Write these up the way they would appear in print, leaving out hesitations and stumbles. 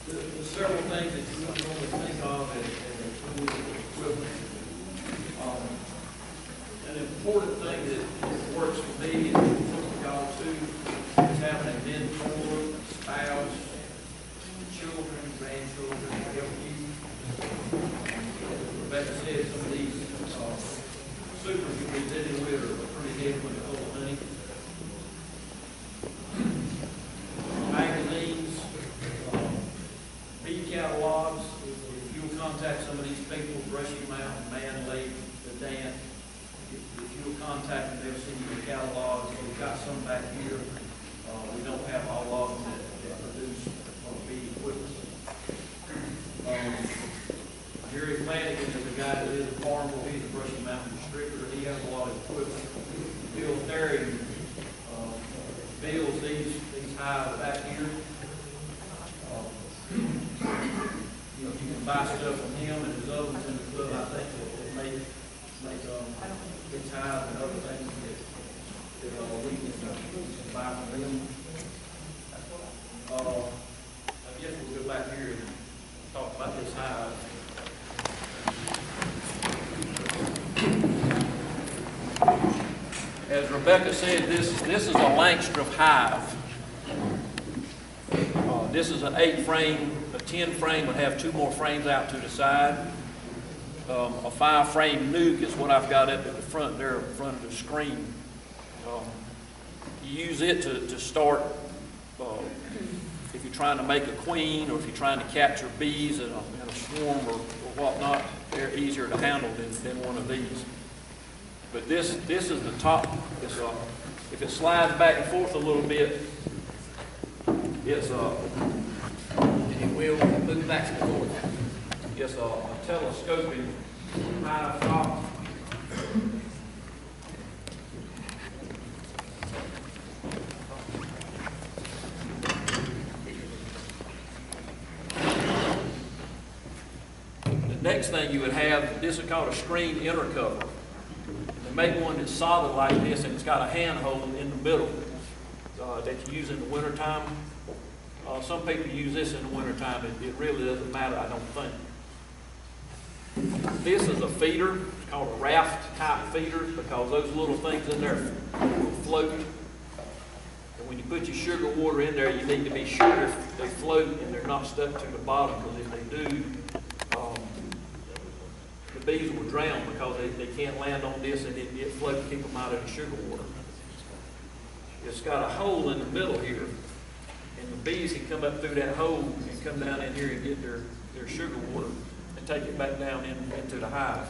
There's several things that you would normally think of as tools and equipment. An important thing that works for me and for y'all too is having a mentor, a spouse, children, grandchildren, help you. Rebecca said some of these supers you'll be dealing with are pretty heavy when they're full of honey. Magazines, bee catalogs. If you'll contact some of these people, Brushy Mountain, Man Lake, the Dan, if you'll contact them, they'll send you the catalogs. We've got some back here. We don't have all of them that produce bee equipment. Jerry Flanagan is a guy that is a farmer. He's a Brushy Mountain distributor. He has a lot of equipment. Bill Terry builds these hives back here. You can buy stuff from him and his others in the club, I think, that make his hives and other things that we can buy from them. I guess we'll go back here and talk about this hive. As Rebecca said, this is a Langstroth hive. This is an 8-frame. A 10-frame would have 2 more frames out to the side. A 5-frame nuke is what I've got up at the front there, in front of the screen. You use it to start if you're trying to make a queen, or if you're trying to capture bees in a swarm or whatnot. They're easier to handle than one of these. But this is the top. If it slides back and forth a little bit, it's it will move back and forth. It's a telescoping hive top. The next thing you would have, this is called a screen inner cover. They make one that's solid like this, and it's got a handhold in the middle that you use in the wintertime. Some people use this in the wintertime. It really doesn't matter, I don't think. This is a feeder. It's called a raft type feeder because those little things in there will float. And when you put your sugar water in there, you need to be sure they float and they're not stuck to the bottom, because if they do, the bees will drown because they can't land on this and it float to keep them out of the sugar water. It's got a hole in the middle here, and the bees can come up through that hole and come down in here and get their sugar water and take it back down into the hive.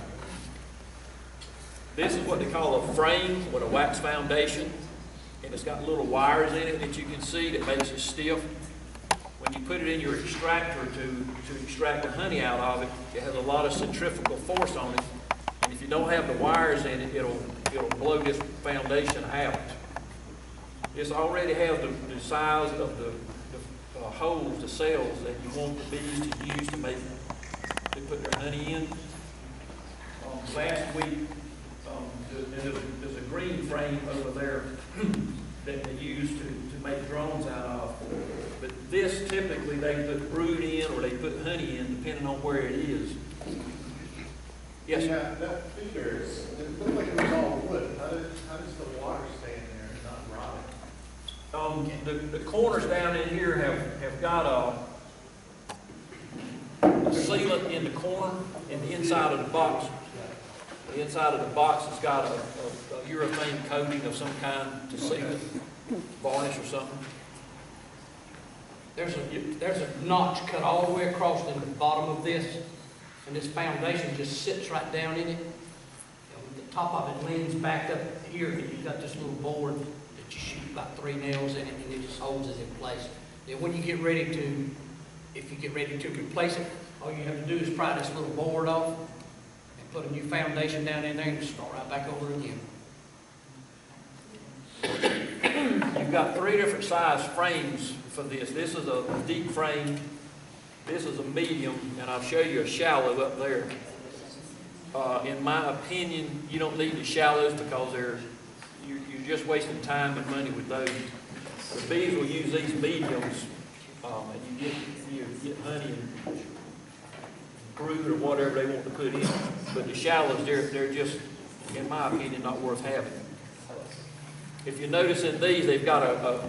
This is what they call a frame with a wax foundation, and it's got little wires in it that you can see that makes it stiff. When you put it in your extractor to extract the honey out of it, it has a lot of centrifugal force on it, and if you don't have the wires in it, it'll blow this foundation out. This already has the size of the holes, the cells that you want the bees to use to put their honey in. Last week, there's a green frame over there that they use to make drones out of. But this, typically, they put brood in or they put honey in, depending on where it is. Yes, sir? Yeah, that feeder, it looks like it was all wood. How does the water stay in there and not rot? The corners down in here have got a sealant in the corner and the inside of the box. The inside of the box has got a urethane coating of some kind to seal it, varnish or something. There's a notch cut all the way across in the bottom of this, and this foundation just sits right down in it. And the top of it leans back up here, and you've got this little board that you shoot about 3 nails in it, and it just holds it in place. Then when you get ready to, if you get ready to replace it, all you have to do is pry this little board off and put a new foundation down in there and start right back over again. You've got 3 different size frames for this. This is a deep frame, this is a medium, and I'll show you a shallow up there. In my opinion, you don't need the shallows because you're just wasting time and money with those. The bees will use these mediums, and you get honey brood or whatever they want to put in. But the shallows, they're just, in my opinion, not worth having. If you notice in these, they've got a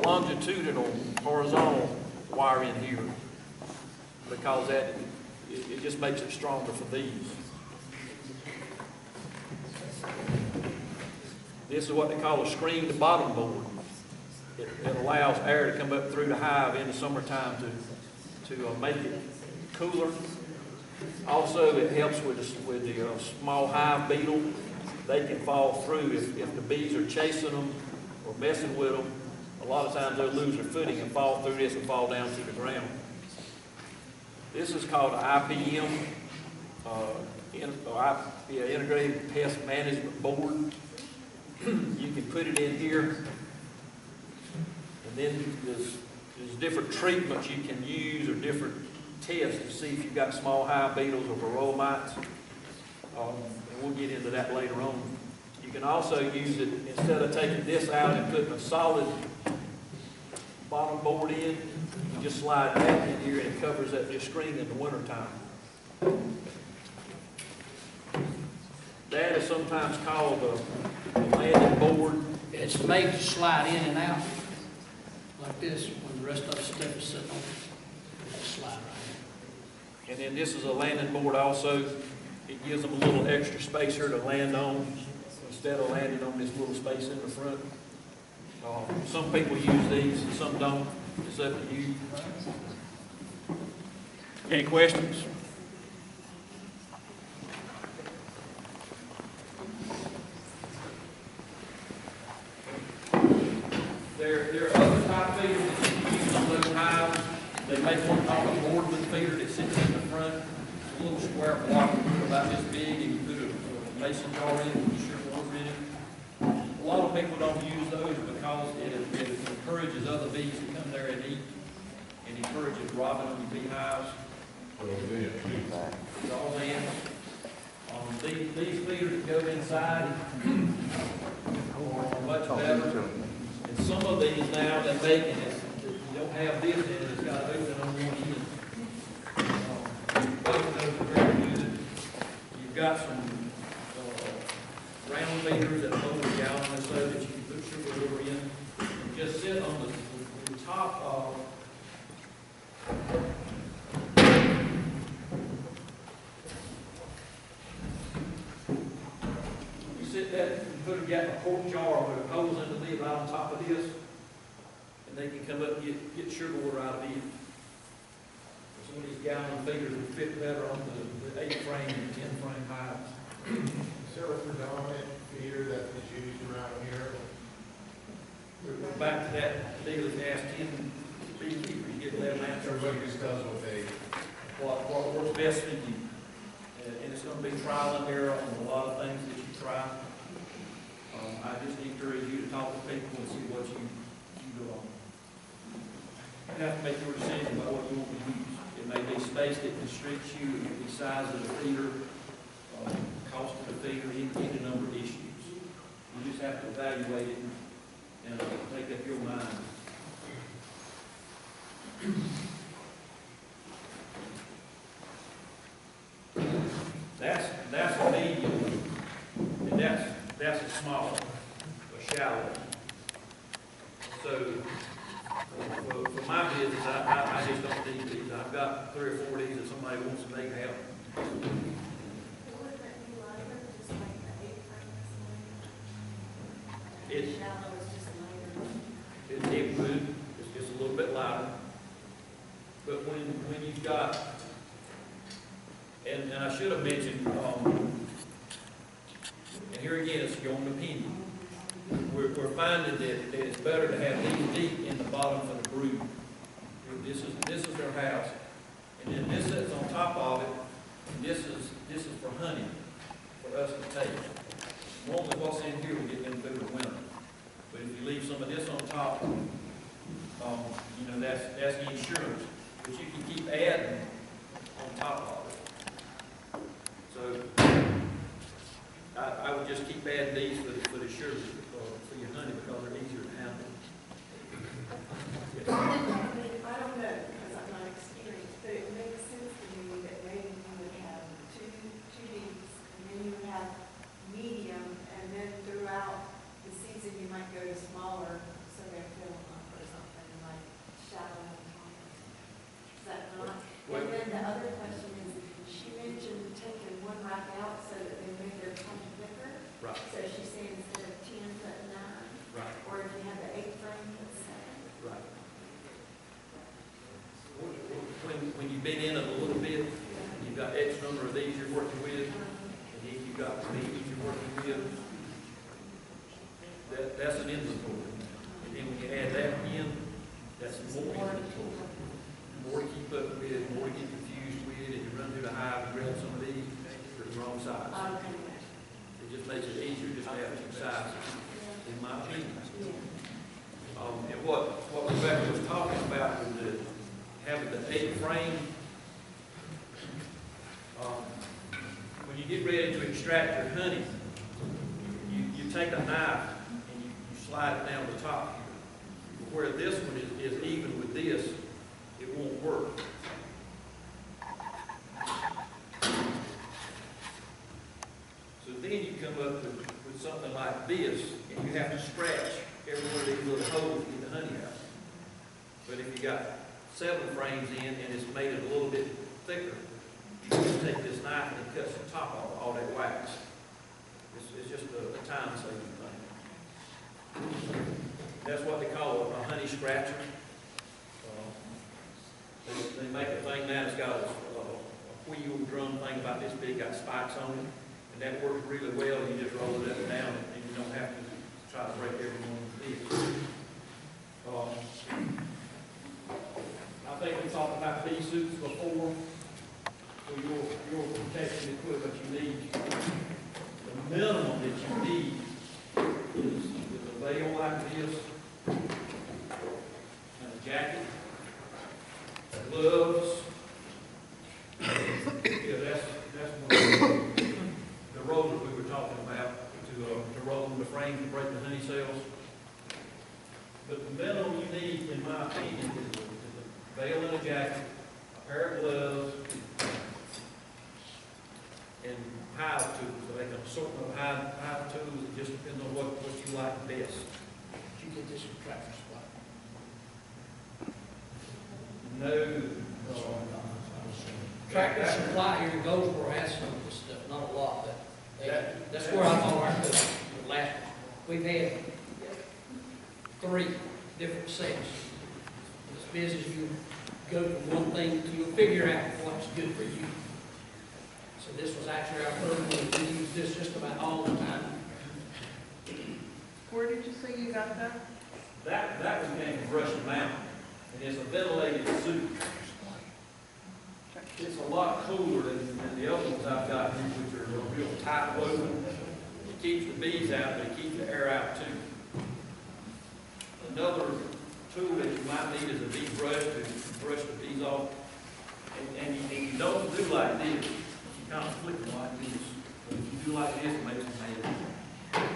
longitudinal, horizontal wire in here, because that it just makes it stronger for these. This is what they call a screened bottom board. It allows air to come up through the hive in the summertime to make it cooler. Also, it helps with the small hive beetle. They can fall through if the bees are chasing them or messing with them. A lot of times they'll lose their footing and fall through this and fall down to the ground. This is called an IPM, Integrated Pest Management Board. You can put it in here, and then there's different treatments you can use or different tests to see if you've got small hive beetles or varroa mites. And we'll get into that later on. You can also use it, instead of taking this out and putting a solid bottom board in, you just slide that in here and it covers up your screen in the wintertime. That is sometimes called a landing board. It's made to slide in and out like this when the rest of the stuff is sitting on it. It'll slide right in. And then this is a landing board also. It gives them a little extra space here to land on instead of landing on this little space in the front. Some people use these and some don't. It's up to you. Any questions? There are other type feeders that you can use on those hives. They make one called a boardman feeder that sits in the front. It's a little square block about this big, and you put a mason jar in it and sugar water in it. A lot of people don't use those because it encourages other bees to come there and eat, and encourages robbing on the beehives. All ends. These feeders that go inside are much better. And some of these now they're making it, you don't have this in it, it's got an open on one end. Both of those are very good. You've got some round feeders that hold a gallon or so that you can put sugar water in. And just sit on the top of got a quart jar with a hose underneath right on top of this, and they can come up and get sugar water out of it. Some of these gallon feeders will fit better on the 8-frame and 10-frame hives. Is there a predominant feeder that is used around here? We're back to that deal that asked 10 beekeepers, you get 11 answers. Everybody just does what they... What works best for you. And it's going to be trial and error on a lot of things that you try. I just encourage you to talk to people and see what you go on. You have to make your decision about what you want to use. It may be space that constricts you, it may be size of the feeder, cost of the feeder, any number of issues. You just have to evaluate it and make up your mind. That's a medium, and that's a small, a shallow. So for my business, I just don't need these. I've got 3 or 4 of these that somebody wants to make happen. It would. It's just a little bit lighter. But when you've got, and I should have mentioned, and here again, it's your own opinion. We're finding that it's better to have these deep in the bottom for the brood. This is their house, and then this sits on top of it. And this is for honey for us to take. Normally, what's in here will get them through the winter. But if you leave some of this on top, that's the insurance. But you can keep adding on top of it. So I would just keep adding these for the sugar, for your honey, because they're easier to handle. I don't know, because I'm not experienced, but it makes sense to me that maybe you when you've been in it a little bit, and you've got X number of these you're working with, and then you've got these you're working with, that's an inventory. And then when you add that in, that's more inventory. More to keep up with, more to get confused with, and you run through the hive and grab some of these, they're the wrong size. It just makes it easier just to have two sizes, in my opinion. And what Rebecca was talking about with having the 8 frame, when you get ready to extract your honey, you take a knife and you slide it down the top here. Where this one is even with this, it won't work. So then you come up with something like this, and you have to scratch every one of these little holes to get the honey out. But if you got 7 frames in and it's made it a little bit thicker, you just take this knife and it cuts the top off all that wax. It's just a time-saving thing. That's what they call a honey scratcher. They make a thing now that's got a wheel drum thing about this big, got spikes on it, and that works really well. You just roll it up and down, and you don't have to try to break every one of these. I think we talked about bee suits before. So your protection equipment you need, the minimum that you need is a veil like this, and a jacket, gloves. Yeah, that's one of the rollers we were talking about to roll the frame to break the honey cells. But the minimum you need, in my opinion, is a veil and a jacket, a pair of gloves, and hive tools. So they can assortment of hive tools. It just depends on what you like best. Did you get this from Tractor Supply? No. Tractor Supply here in Goldsboro has some of this stuff, not a lot, but that's where I bought our stuff. We've had 3 different sets. As business, you go from one thing to you'll figure out what's good for you. So this was actually our first one. We use this just about all the time. Where did you say you got that? That one came from Russian Mountain, and it's a ventilated suit. It's a lot cooler than the other ones I've got here, which are real tight woven. It keeps the bees out, but it keeps the air out too. Another tool that you might need is a bee brush to brush the bees off. And you don't do like this. You kind of flick them like this. But if you do like this, it makes them mad.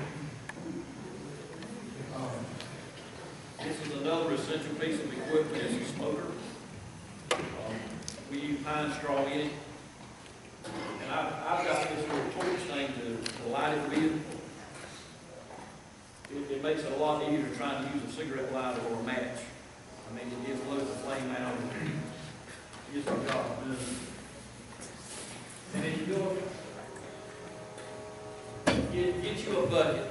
This is another essential piece of equipment. It's a smoker. We use pine straw in it. And I've got this little torch thing to light it with. It makes it a lot easier trying to use a cigarette lighter or a match. I mean, it just blows the flame out and gets the job done. And then you go, get you a bucket.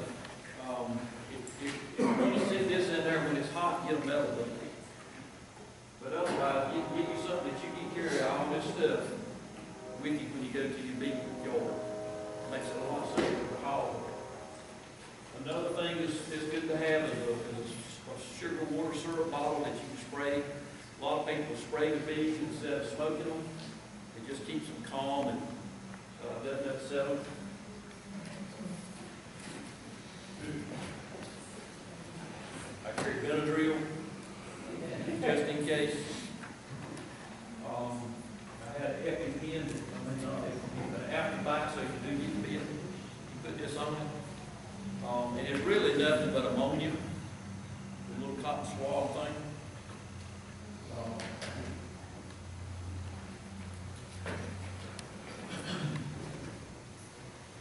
If you want to sit this in there when it's hot, get a metal bucket. But otherwise, get you something that you can carry all this stuff with you when you go to your bee yard. Makes it a lot safer to haul. Another thing that's good to have is a sugar water syrup bottle that you can spray. A lot of people spray the bees instead of smoking them. It just keeps them calm and doesn't upset them. I carry Benadryl just in case. I had an EpiPen, not EpiPen, but an afterbite, so if you do get bit, you put this on it. And it's really nothing but ammonia, a little cotton swab thing.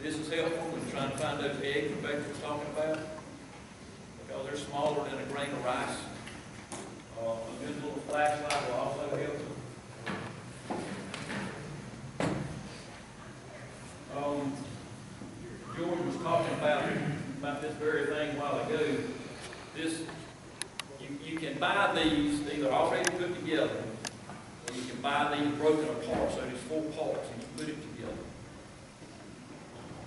This is helpful when trying to find those eggs Rebecca was talking about, because they're smaller than a grain of rice. A good little flashlight will also help. George was talking about this very thing a while ago. You can buy these either already put together, or you can buy these broken apart, so there's 4 parts, and you put it together.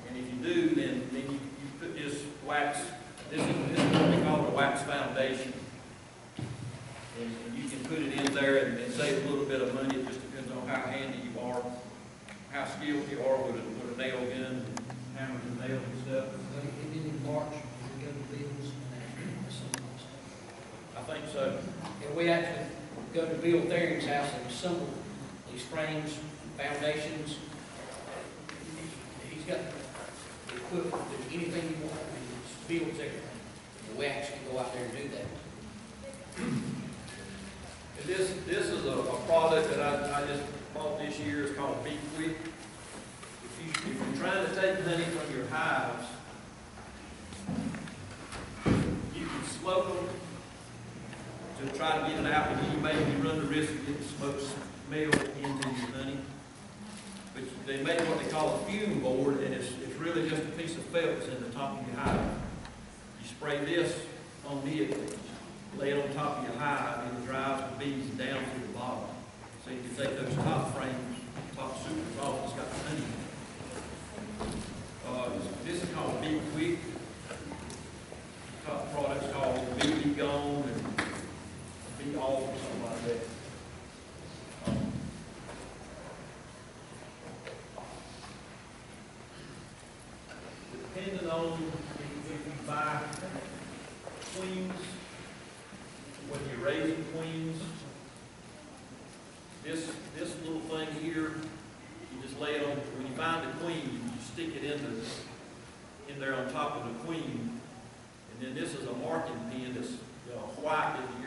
And if you do, then you put this wax, this is what they call a wax foundation. And you can put it in there and save a little bit of money. It just depends on how handy you are, how skilled you are with a nail gun, and hammers and nails and stuff. It did in March, we go to Bill's and some of that stuff. I think so. And we actually go to Bill Therian's house and assemble these frames, foundations. He's got the equipment to do anything you want, and it's builds everything. And we actually go out there and do that. And this is a product that I just bought this year. It's called Beekeeper. If you're trying to take honey from your hives, you can smoke them to try to get it out, and you may run the risk of getting smoke smell into your honey. But they make what they call a fume board, and it's really just a piece of felt that's in the top of your hive. You spray this on it, lay it on top of your hive, and it drives the bees down to the bottom. So you can take those top frames, top supers off, it's got the honey in it. This is called Bee Quick. Top product's called Bee Gone and Bee Off or something like that. Depending on if you buy queens, when you're raising queens, this little thing here, you just lay it on, when you find the queen, you stick it in there on top of the queen, and then this is a marking pen that's white is the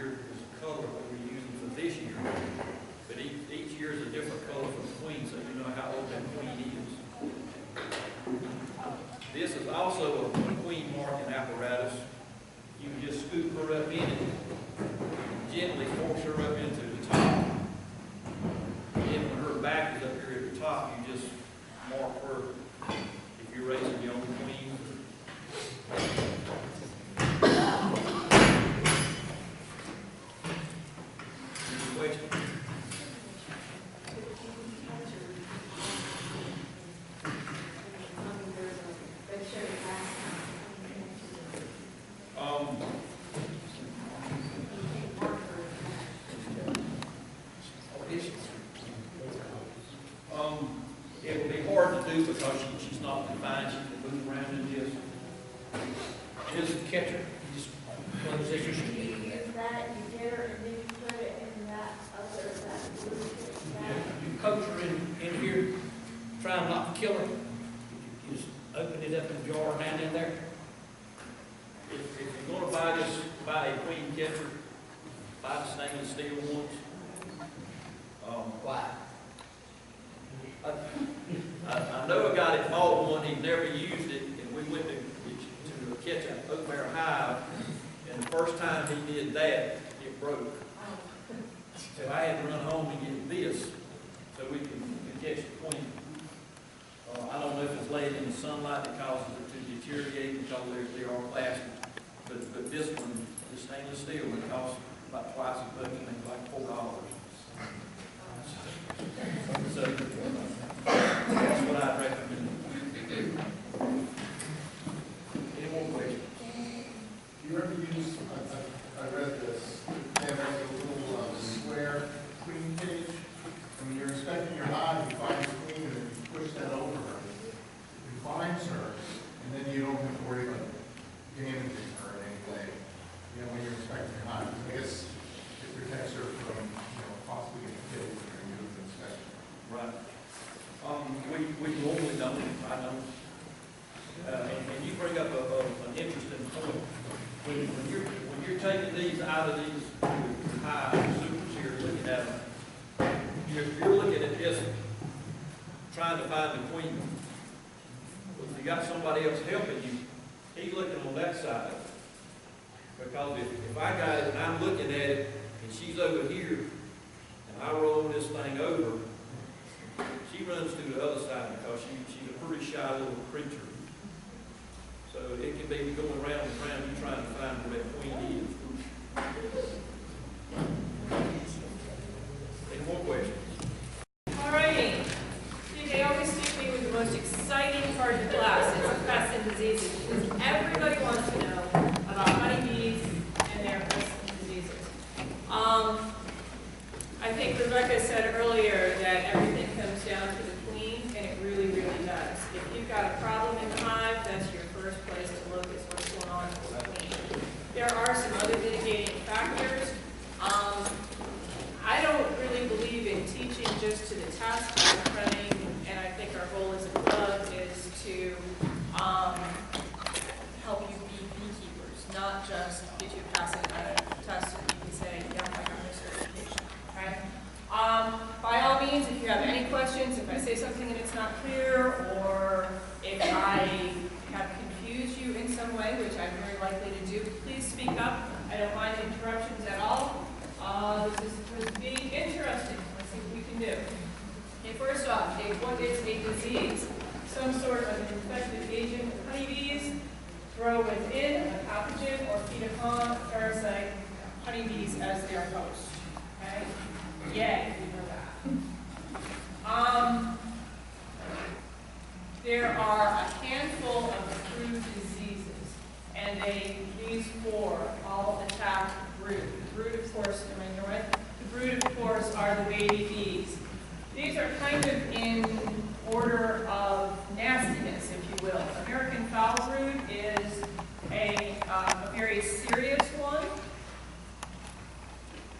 color that we're using for this year. But each year is a different color for the queen, so you know how old that queen is. This is also a queen marking apparatus. You can just scoop her up in it, gently force her up into the top. And then when her back is up here at the top, you just mark her if you're raising young queens. Any questions? It would be hard to do because she's not confined. She can move around in this. Just catch her, you just close it. You use that, you get her, and then you put it in that other, that blue bag. You coach her in here, trying not to kill her. You just open it up in the jar down in there. If you're going to buy a queen catcher, buy the stainless steel ones. Why? I know a guy that bought one, he'd never used it, and we went to catch an oak bear hive, and the first time he did that, it broke. So I had to run home and get this, so we can catch the queen. I don't know if it's laid in the sunlight that causes it to deteriorate because they are plastic, but this one, the stainless steel, it costs about twice as much, I think like $4. So that's what I'd recommend. Any more questions? Do you ever use, I read this, they have like a little square queen cage. When you're inspecting your hive, you find the queen and then you push that over her. It finds her, and then you don't have to worry about damaging her in any way. You know, when you're inspecting your hive, I guess it protects her from, possibly getting killed during your inspection. Right. We normally don't. I don't. And you bring up an interesting point. When you're taking these out of these high supers here, looking at them, you're looking at this, trying to find the queen. If you got somebody else helping you, he's looking on that side. Because if I got it and I'm looking at it and she's over here, and I roll this thing over, she runs to the other side because she's a pretty shy little creature. So it can be going around and around you trying to find where that queen is. Any more questions? test I'm running, and I think our goal as a club is to help you be beekeepers, not just get you passing a test and you can say, yeah, I got my certification, okay? By all means, if you have any questions, if I say something and it's not clear, or if I have confused you in some way, which I'm very likely to do, please speak up. I don't mind interruptions at all. This is supposed to be interesting. Let's see what we can do. Okay, first off, what is a disease? Some sort of infected agent of honeybees grow within a pathogen or feed upon a parasite, honeybees as their host. Okay? Yay, we know that. There are a handful of brood diseases, and these four all attack brood. The brood, of course, am I hear right? The brood, of course, are the baby bees. These are kind of in order of nastiness, if you will. American foul brood is a very serious one.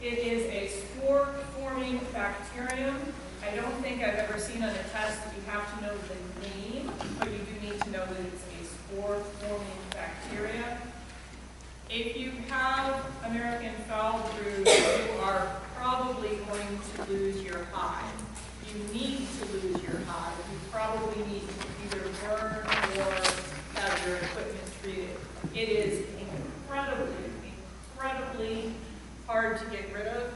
It is a spore-forming bacterium. I don't think I've ever seen on a test that you have to know the name, but you do need to know that it's a spore-forming bacteria. If you have American foul brood, you are probably going to lose your hive. You need to lose your hive. You probably need to either burn or have your equipment treated. It is incredibly hard to get rid of.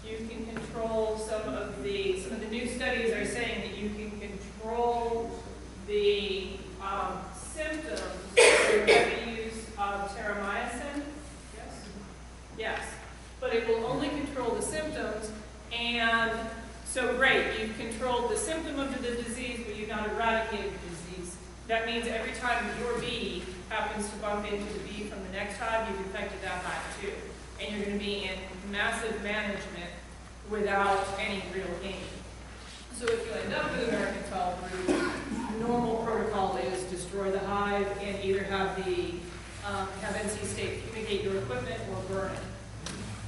You can control some of the new studies are saying that you can control the symptoms through heavy use of terramycin. Yes? Yes. But it will only control the symptoms, and so great, you've controlled the symptom of the disease, but you've not eradicated the disease. That means every time your bee happens to bump into the bee from the next hive, you've infected that hive too. And you're going to be in massive management without any real gain. So if you end up with American foul brood, normal protocol is destroy the hive and either have NC State fumigate your equipment or burn it.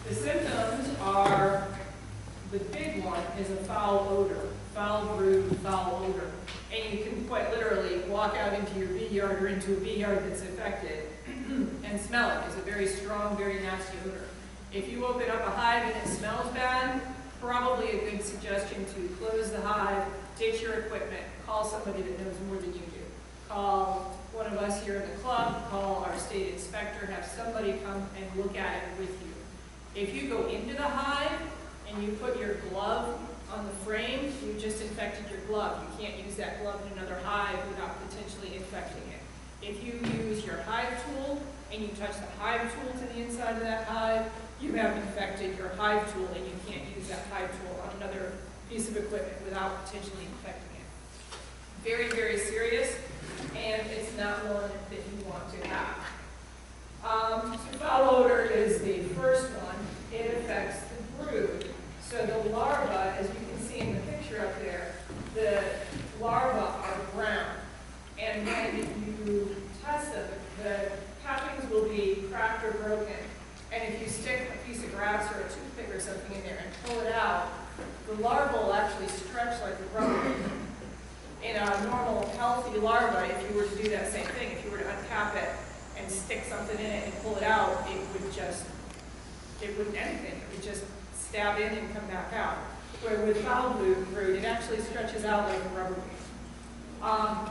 The symptoms are, the big one is a foul odor, foul brood, foul odor. And you can quite literally walk out into your bee yard or into a bee yard that's infected and smell it. It's a very strong, very nasty odor. If you open up a hive and it smells bad, probably a good suggestion to close the hive, ditch your equipment, call somebody that knows more than you do. Call one of us here in the club, call our state inspector, have somebody come and look at it with you. If you go into the hive and you put your glove on the frame, you just infected your glove. You can't use that glove in another hive without potentially infecting it. If you use your hive tool and you touch the hive tool to the inside of that hive, you have infected your hive tool and you can't use that hive tool on another piece of equipment without potentially infecting it. Very, very serious, and it's not one that you want to have. So foul odor is the first one. It affects the brood. So the larvae, as you can see in the picture up there, the larvae are brown. And when you test them, the cappings will be cracked or broken. And if you stick a piece of grass or a toothpick or something in there and pull it out, the larva will actually stretch like a rubber. In a normal, healthy larva, if you were to do that same thing, if you were to uncap it and stick something in it and pull it out, it wouldn't anything. It would just stab in and come back out. Where with foul brood, it actually stretches out like a rubber band.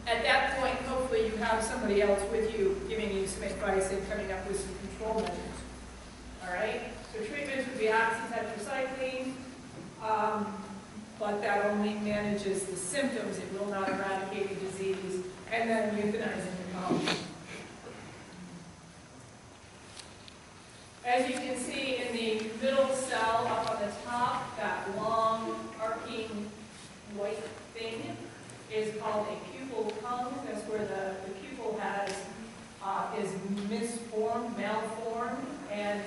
At that point, hopefully you have somebody else with you giving you some advice and coming up with some control measures. All right? So treatments would be oxytetracycline, but that only manages the symptoms. It will not eradicate the disease. And then euthanizing the colony. As you can see in the middle cell up on the top, that long arcing white thing is called a pupal tongue. That's where the pupil is misformed, malformed, and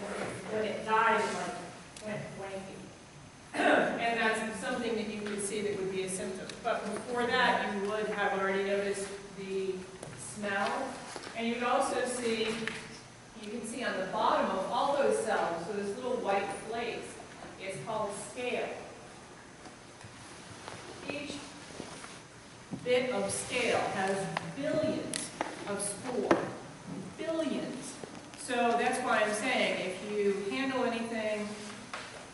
when it dies, it went blanky. And that's something that you could see that would be a symptom. But before that, you would have already noticed the smell. And you would also see, you can see on the bottom of all those cells, so this little white flakes, is called scale. bit of scale has billions of spore. Billions. So that's why I'm saying if you handle anything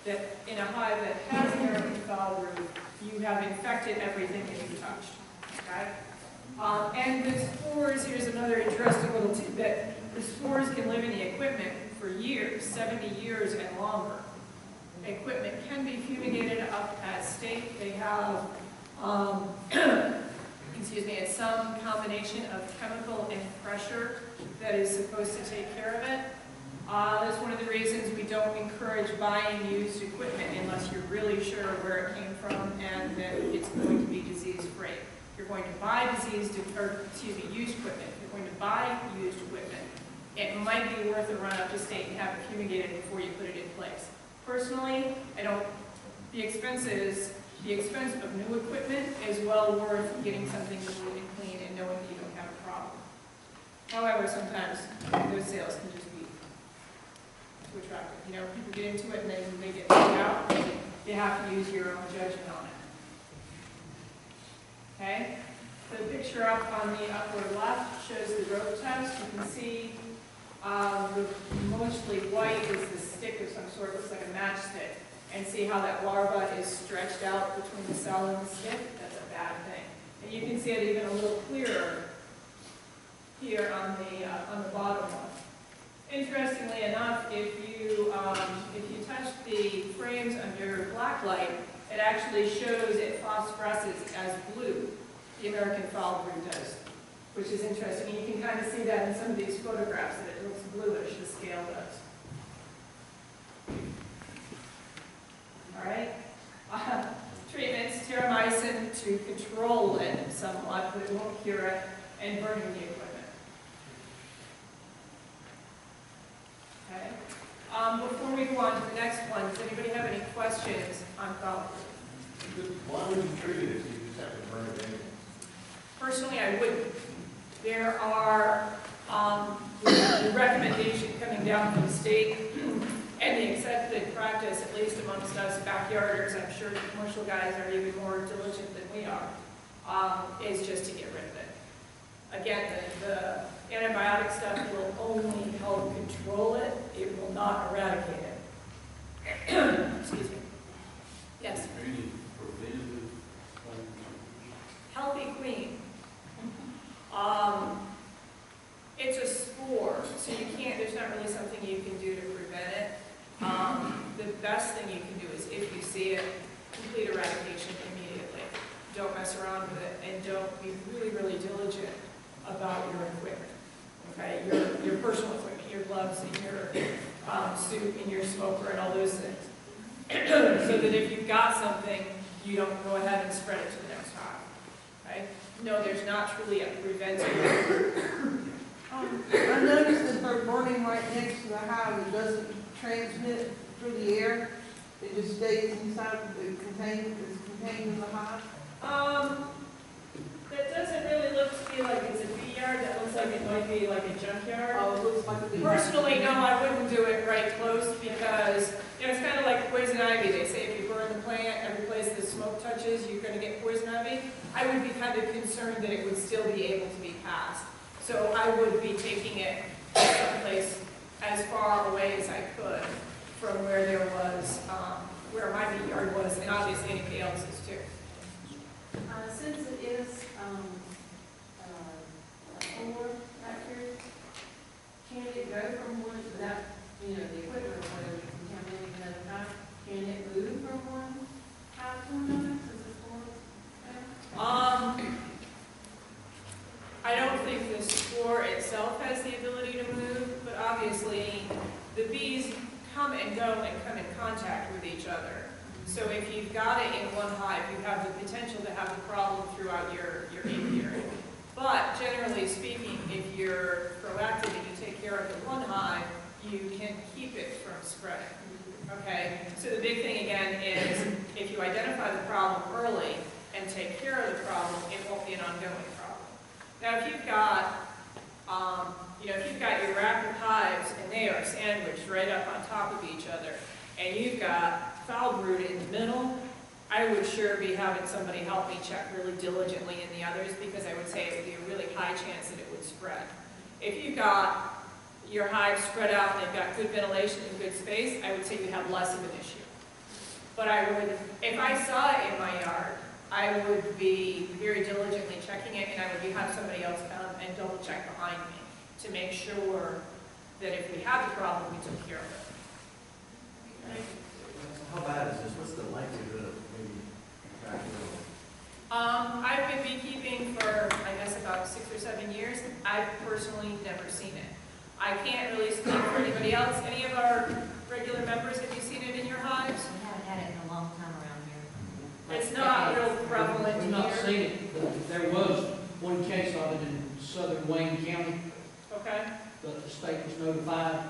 that in a hive that has American foul brood, you have infected everything that you touched. Okay? And the spores, here's another interesting little tidbit. The spores can live in the equipment for years, 70 years and longer. Equipment can be fumigated up at state. They have, excuse me, it's some combination of chemical and pressure that is supposed to take care of it. That's one of the reasons we don't encourage buying used equipment unless you're really sure where it came from and that it's going to be disease-free. You're going to buy used equipment. You're going to buy used equipment. It might be worth a run up to state and have it fumigated before you put it in place. Personally, the expense of new equipment is well worth getting something new and clean and knowing that you don't have a problem. However, sometimes those sales can just be too attractive. You know, people get into it and then they get thrown out. You have to use your own judgment on it. Okay? The picture up on the upper left shows the growth test. You can see the mostly white is the stick of some sort, looks like a matchstick. And see how that larva is stretched out between the cell and the stick? That's a bad thing. And you can see it even a little clearer here on the bottom one. Interestingly enough, if you touch the frames under black light, it actually shows it phosphoresces as blue. The American foul brood does, which is interesting. And you can kind of see that in some of these photographs that it looks bluish, the scale does. All right. Treatments, terramycin to control it somewhat, but it won't cure it, and burning the equipment. Okay. Before we go on to the next one, does anybody have any questions on foul brood? Why would you treat it if you just have to burn it anyway? Personally, I wouldn't. There are the recommendation coming down from the state and the accepted practice, at least amongst us backyarders, I'm sure the commercial guys are even more diligent than we are, is just to get rid of it. Again, the antibiotic stuff will only help control it. It will not eradicate it. Excuse me. Yes? Healthy queen. It's a spore, so you can't, there's not really something you can do to prevent it. The best thing you can do is, if you see it, complete eradication immediately. Don't mess around with it, and don't be really, really diligent about your equipment. Okay, your personal equipment, your gloves, and your suit, and your smoker, and all those things. So that if you've got something, you don't go ahead and spread it to the next hive. Okay? No, there's not truly a preventative. I noticed that they're burning right next to the hive. It doesn't transmit through the air. It just stays inside. It's contained in the hive. That doesn't really look to me like it's a bee yard. That looks like it might be like a junkyard. Oh, it looks like a bee. Personally, no, I wouldn't do it right close because it's kind of like poison ivy. They say if you burn the plant, every place the smoke touches, you're going to get poison ivy. I would be kind of concerned that it would still be able to be passed. So I would be taking it someplace as far away as I could from where there was, where my bee yard was, and obviously anybody else's too. Since it is a floor factory, can it go from one without, the equipment or whatever contaminating another hive? Can it move from one hive to another since it's floor? I don't think the spore itself has the ability to move, but obviously the bees come and go and come in contact with each other. So if you've got it in one hive, you have the potential to have a problem throughout your apiary. But generally speaking, if you're proactive and you take care of the one hive, you can keep it from spreading. Okay? So the big thing again is if you identify the problem early and take care of the problem, it won't be an ongoing problem. Now if you've got if you've got your rack of hives and they are sandwiched right up on top of each other, and you've got foul brood in the middle, I would sure be having somebody help me check really diligently in the others, because I would say it would be a really high chance that it would spread. If you've got your hives spread out and they've got good ventilation and good space, I would say you have less of an issue. But I would, if I saw it in my yard, I would be very diligently checking it, and I would have somebody else come and double check behind me to make sure that if we have the problem, we took care of it. Okay? How bad is this? What's the likelihood of maybe cracking? I've been beekeeping for, I guess, about 6 or 7 years. I've personally never seen it. I can't really speak for anybody else. Any of our regular members, have you seen it in your hives? We haven't had it in a long time around here. It's not real prevalent We've not here. seen it, but there was one case of it in southern Wayne County, Okay, but the state was notified.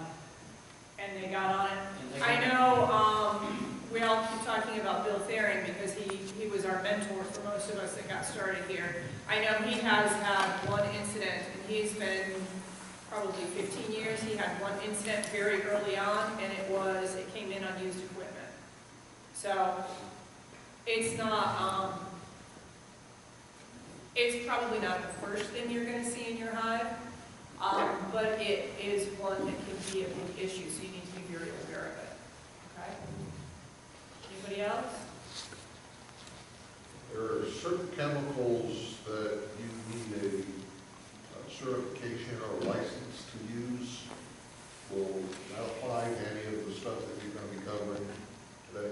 and they got on it. And they I know, we all keep talking about Bill Tharing because he was our mentor for most of us that got started here. I know he has had one incident, and he's been probably 15 years. He had one incident very early on, and it came in on used equipment. So it's not, it's probably not the first thing you're going to see in your hive, but it is one that can be a big issue, so you need to be very aware of it. Okay? Anybody else? There are certain chemicals that you need a certification or license to use. Will that apply to any of the stuff that you're going to be covering today?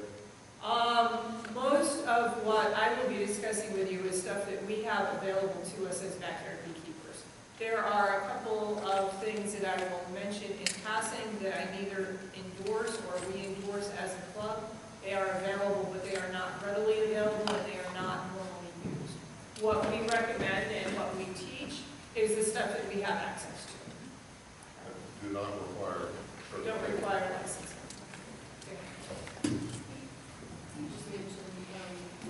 Most of what I will be discussing with you is stuff that we have available to us as backyard beekeepers. There are a couple of things that I will mention in passing that I neither endorse or we endorse as a club. They are available, but they are not readily available, and they are not normally used. What we recommend and what we teach is the stuff that we have access to. Do not require We don't certification. require licensing. You just mentioned,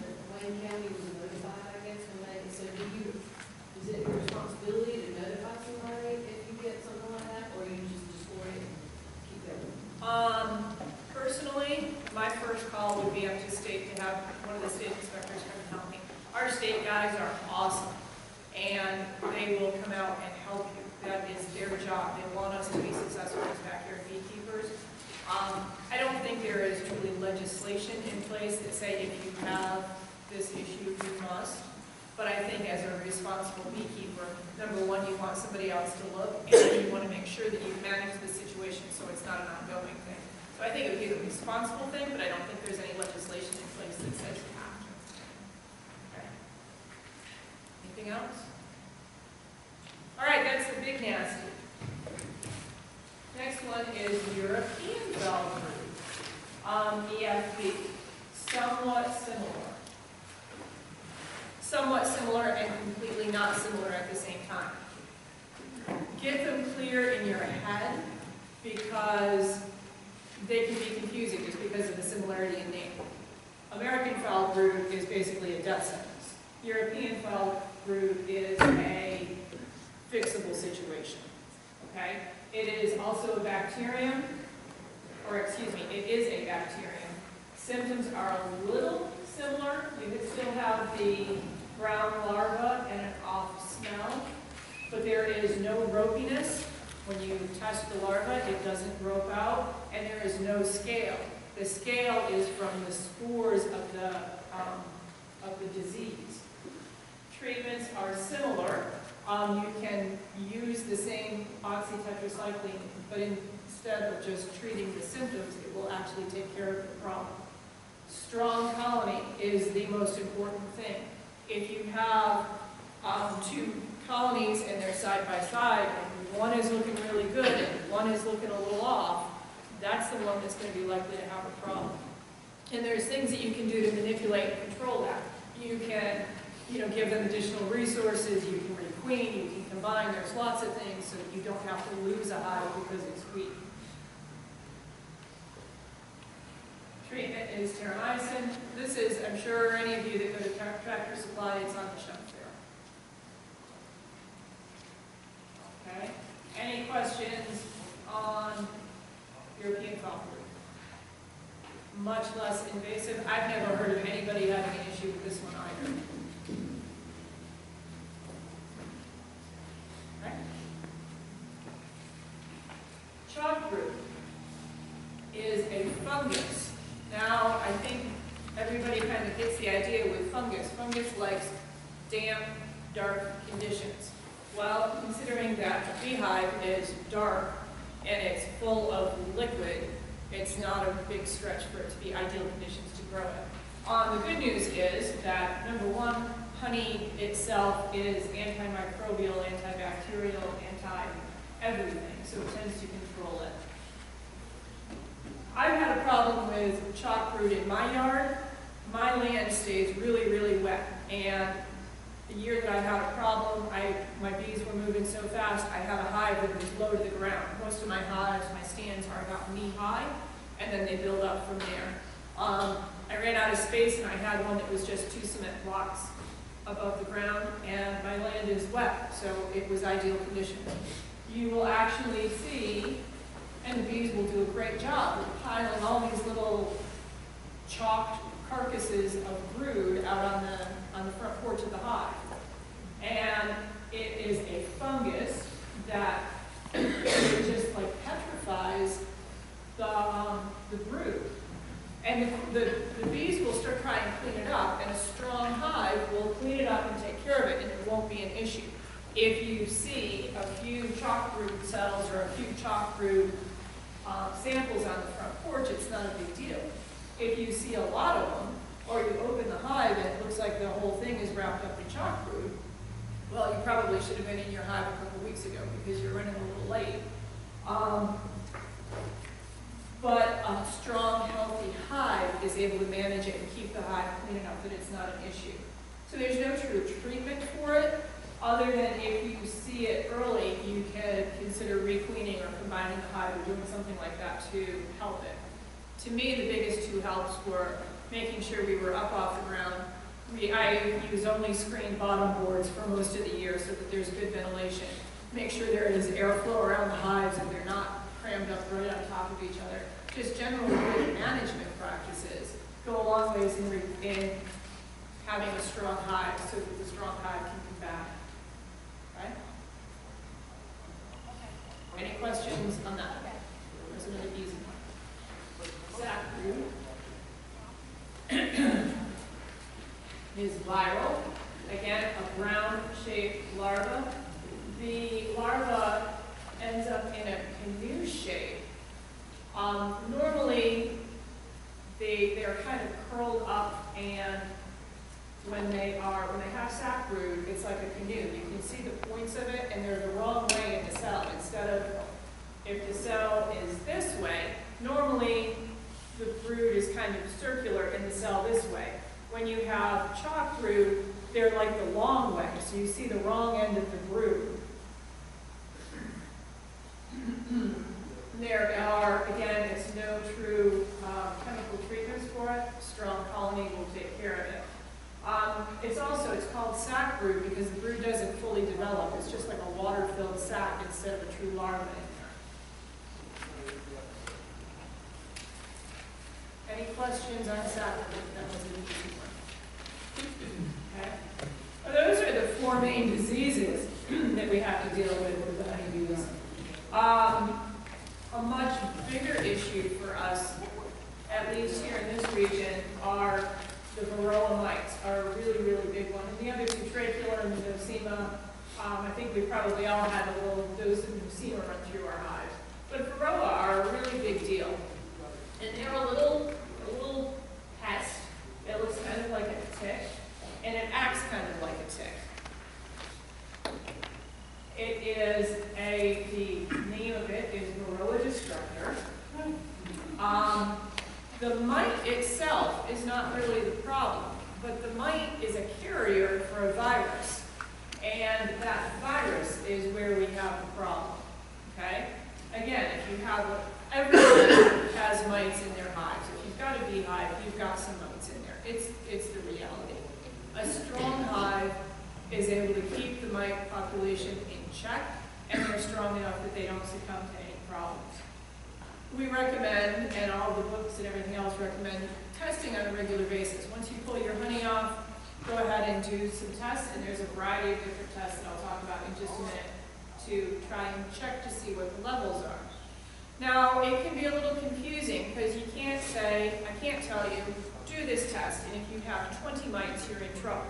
that Wayne County was notified, I guess, when they, so is it your responsibility to notify somebody if you get something like that, or you just destroy it and keep going? Personally, my first call would be up to state to have one of the state inspectors come and help me. Our state guys are awesome, and they will come out and help you. That is their job. They want us to be successful as backyard beekeepers. I don't think there is truly legislation in place that say if you have this issue, you must. But I think as a responsible beekeeper, number one, you want somebody else to look, and you want to make sure that you've managed the situation so it's not an ongoing thing. So I think it would be the responsible thing, but I don't think there's any legislation in place that says you have to. Okay. Anything else? All right, that's the big nasty. Next one is European bell brood, EFB. Somewhat similar. Somewhat similar and completely not similar at the same time. Get them clear in your head because they can be confusing just because of the similarity in name. American foul brood is basically a death sentence. European foul brood is a fixable situation, okay? It is also a bacterium, or excuse me, it is a bacterium. Symptoms are a little similar. You could still have the brown larva and an off smell, but there is no ropiness. When you touch the larva, it doesn't rope out, and there is no scale. The scale is from the spores of the disease. Treatments are similar. You can use the same oxytetracycline, but instead of just treating the symptoms, it will actually take care of the problem. Strong colony is the most important thing. If you have two colonies and they're side by side, and one is looking really good and one is looking a little off, that's the one that's going to be likely to have a problem. And there's things that you can do to manipulate and control that. You can, give them additional resources, you can requeen, you can combine, there's lots of things so that you don't have to lose a hive because it's weak. Treatment is terramycin. This is, I'm sure any of you that go to Tractor Supply, it's on the shelf there. Okay. Any questions on European foul brood? Much less invasive. I've never heard of anybody having kind of hits the idea with fungus. Fungus likes damp, dark conditions. Well, considering that a beehive is dark and it's full of liquid, it's not a big stretch for it to be ideal conditions to grow in. The good news is that, number one, honey itself is antimicrobial, antibacterial, anti-everything, so it tends to control it. I've had a problem with chalkroot in my yard. My land stays really, really wet, and the year that I had a problem, my bees were moving so fast, I had a hive that was low to the ground. Most of my hives, my stands are about knee-high, and then they build up from there. I ran out of space, and I had one that was just 2 cement blocks above the ground, and my land is wet, so it was ideal conditions. You will actually see, and the bees will do a great job of piling all these little chalked carcasses of brood out on the front porch of the hive. And it is a fungus that just like petrifies the brood. And the bees will start trying to clean it up, and a strong hive will clean it up and take care of it, and it won't be an issue. If you see a few chalk brood cells or a few chalk brood samples on the front porch, it's not a big deal. If you see a lot of them, or you open the hive and it looks like the whole thing is wrapped up in chalk brood, well, you probably should have been in your hive a couple weeks ago because you're running a little late. But a strong, healthy hive is able to manage it and keep the hive clean enough that it's not an issue. So there's no true treatment for it, other than if you see it early, you can consider re-cleaning or combining the hive or doing something like that to help it. To me, the biggest two helps were making sure we were up off the ground. I use only screened bottom boards for most of the year so that there's good ventilation. Make sure there is airflow around the hives and they're not crammed up right on top of each other. Just general good management practices go a long ways in having a strong hive so that the strong hive can combat it. Right? Any questions on that? There's another easy one. Sackroot is viral. Again, a brown-shaped larva. The larva ends up in a canoe shape. Normally, they're kind of curled up, and when they have sackroot, it's like a canoe. You can see the points of it, and they're the wrong way in the cell. Instead of, if the cell is this way, normally the brood is kind of circular in the cell this way. When you have chalk brood, they're like the long way, so you see the wrong end of the brood. There are, again, it's no true chemical treatments for it. Strong colony will take care of it. It's called sac brood because the brood doesn't fully develop. It's just like a water-filled sac instead of a true larva in there. Any questions on sac brood? That was an easy one. Okay. Well, those are the 4 main diseases that we have to deal with the honeybees. A much bigger issue for us, at least here in this region, are the varroa mites, are a really, really big one. And the other two, tracheal and nosema, I think we probably all had a little dose of nosema run through our hives. But varroa are a really big deal. And they're a little pest. It looks kind of like a tick, and it acts kind of like a tick. It is the name of it is Varroa destructor. The mite itself is not really the problem, but the mite is a carrier for a virus, and that virus is where we have the problem. Okay? Again, if you have everyone has mites in their hives. If you've got a beehive, you've got some mites in there. It's the reality. A strong hive is able to keep the mite population in check, and they're strong enough that they don't succumb to any problems. We recommend, and all the books and everything else recommend, testing on a regular basis. Once you pull your honey off, go ahead and do some tests, and there's a variety of different tests that I'll talk about in just a minute to try and check to see what the levels are. Now, it can be a little confusing because you can't say, I can't tell you do this test, and if you have 20 mites, you're in trouble.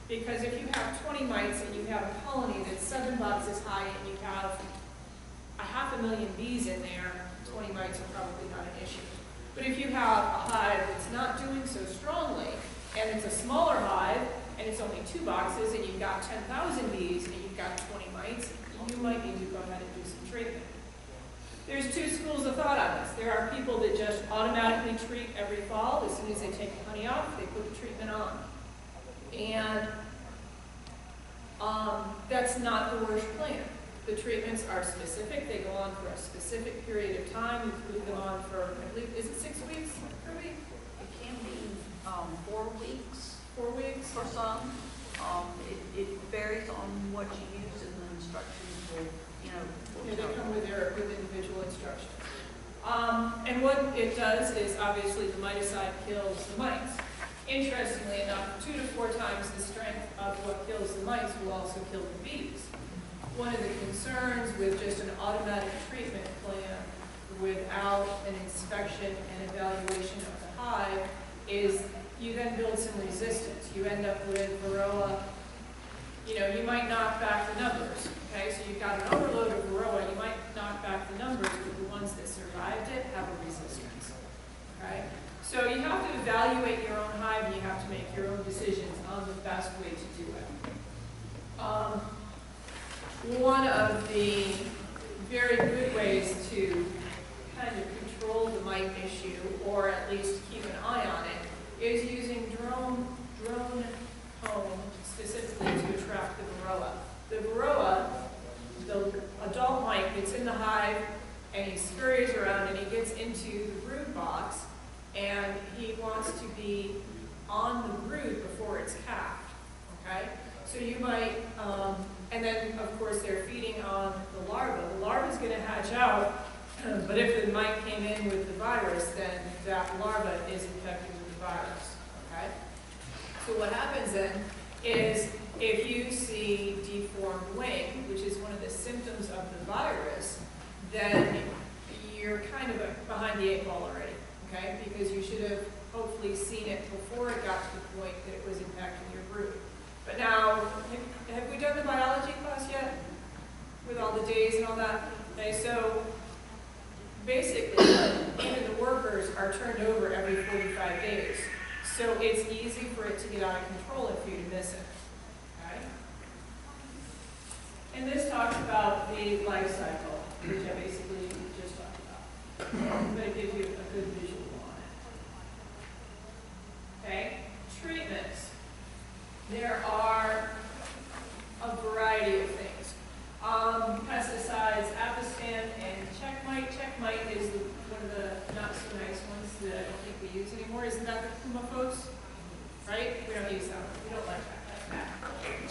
Because if you have 20 mites and you have a colony that's 7 boxes high and you have 500,000 bees in there, 20 mites are probably not an issue. But if you have a hive that's not doing so strongly, and it's a smaller hive, and it's only 2 boxes, and you've got 10,000 bees, and you've got 20 mites, you might need to go ahead and do some treatment. There's 2 schools of thought on this. There are people that just automatically treat every fall. As soon as they take the honey off, they put the treatment on. And that's not the worst plan. The treatments are specific. They go on for a specific period of time. You leave them on for, I believe, is it 6 weeks, Kirby? It can be 4 weeks 4 weeks? for some. It varies on what you use, and the instructions will, you know, Yeah, they come with individual instructions. And what it does is, obviously, the miticide kills the mites. Interestingly enough, 2 to 4 times the strength of what kills the mites will also kill the bees. One of the concerns with just an automatic treatment plan without an inspection and evaluation of the hive is you then build some resistance. You end up with varroa. You know, you might knock back the numbers, okay? So you've got an overload of varroa, you might knock back the numbers, but the ones that survived it have a resistance, okay? So you have to evaluate your own hive, and you have to make your own decisions on the best way to do it. One of the very good ways to kind of control the mite issue, or at least keep an eye on it, is using drone comb specifically to attract the varroa. The varroa, the adult mite gets in the hive, and he scurries around and he gets into the brood box, and he wants to be on the brood before it's calved, okay? So you might, and then of course they're feeding on the larva. The larva's gonna hatch out, but if the mite came in with the virus, then that larva is infected with the virus, okay? So what happens then is if you see deformed wing, which is one of the symptoms of the virus, then you're kind of behind the 8 ball already, okay? Because you should have hopefully seen it before it got to the point that it was impacting your brood. But now, have we done the biology class yet? With all the days and all that? Okay, so basically, even the workers are turned over every 45 days. So it's easy for it to get out of control and for you to miss it. Okay? And this talks about the life cycle, which I basically just talked about. But it gives you a good visual on it. Okay? Treatments. There are a variety of things. Pesticides, Apistan, and Checkmite. Checkmite is one of the not so nice ones that I don't think we use anymore. Isn't that the Pumafos? Right? We don't use that one. We don't like that.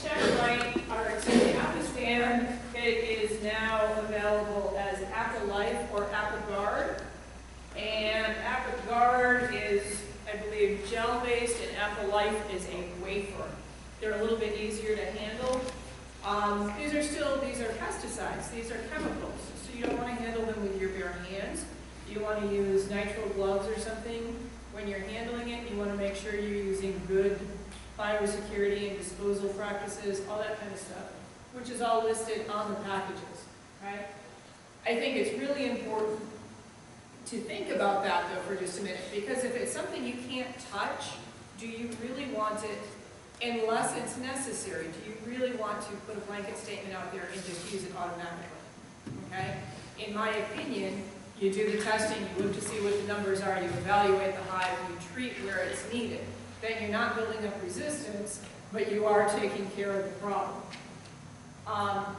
Checkmite, or excuse me, Apistan, it is now available as Apilife or Apigard. And Apigard is, I believe, gel-based, and Apilife is a wafer. They're a little bit easier to handle. These are pesticides. These are chemicals. So you don't want to handle them with your bare hands. You want to use nitrile gloves or something. When you're handling it, you want to make sure you're using good biosecurity and disposal practices, all that kind of stuff, which is all listed on the packages, right? I think it's really important to think about that, though, for just a minute, because if it's something you can't touch, do you really want it? Unless it's necessary, do you really want to put a blanket statement out there and just use it automatically? Okay? In my opinion, you do the testing, you look to see what the numbers are, you evaluate the hive, you treat where it's needed. Then you're not building up resistance, but you are taking care of the problem.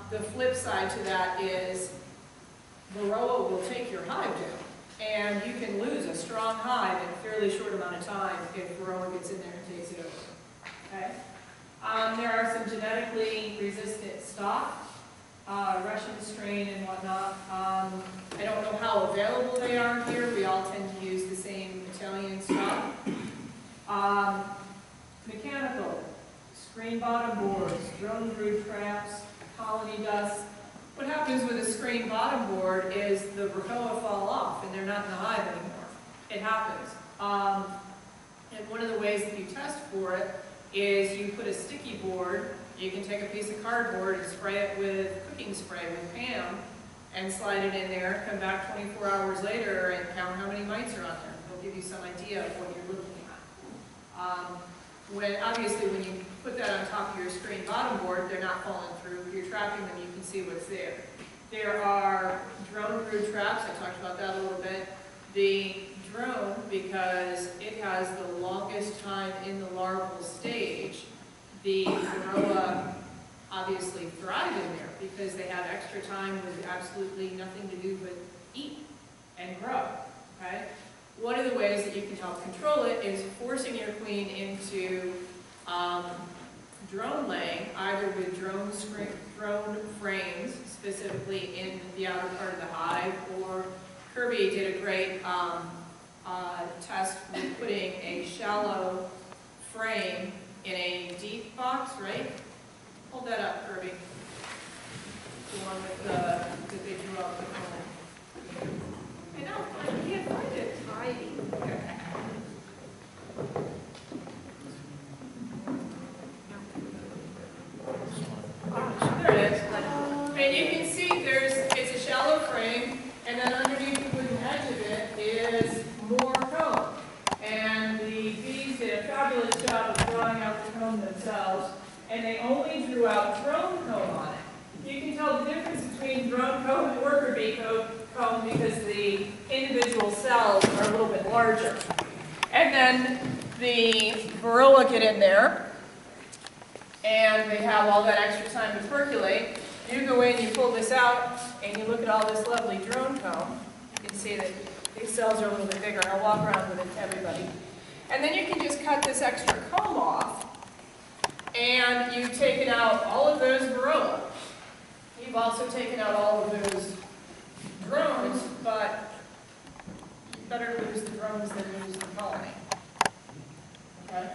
The flip side to that is varroa will take your hive down, and you can lose a strong hive in a fairly short amount of time if varroa gets in there and takes it over. Okay. There are some genetically resistant stock, Russian strain and whatnot. I don't know how available they are here. We all tend to use the same Italian stock. Mechanical, screen bottom boards, drone brood traps, colony dust. What happens with a screen bottom board is the varroa fall off and they're not in the hive anymore. It happens. And one of the ways that you test for it is you put a sticky board. You can take a piece of cardboard and spray it with cooking spray with Pam and slide it in there, come back 24 hours later and count how many mites are on there. It'll give you some idea of what you're looking at. Obviously, when you put that on top of your screen bottom board, they're not falling through. If you're trapping them, you can see what's there. There are drone brood traps. I talked about that a little bit. The drone, because it has the longest time in the larval stage, the varroa obviously thrive in there because they have extra time with absolutely nothing to do but eat and grow, okay? One of the ways that you can help control it is forcing your queen into drone laying, either with drone frames, specifically in the outer part of the hive, or Kirby did a great test with putting a shallow frame in a deep box, right? Hold that up, Kirby. The one with that they drew up the corner. I know, I can't find it. It's hiding. Okay. There it is. And you can see it's a shallow frame, and then underneath the wooden edge of it is more comb. And the bees did a fabulous job of drawing out the comb themselves, and they only drew out drone comb on it. You can tell the difference between drone comb and worker bee comb because the individual cells are a little bit larger. And then the varroa get in there, and they have all that extra time to percolate. You go in, you pull this out, and you look at all this lovely drone comb. You can see that these cells are a little bit bigger. I'll walk around with it to everybody. And then you can just cut this extra comb off, and you've taken out all of those varroa. You've also taken out all of those drones, but better to lose the drones than lose the colony. Okay?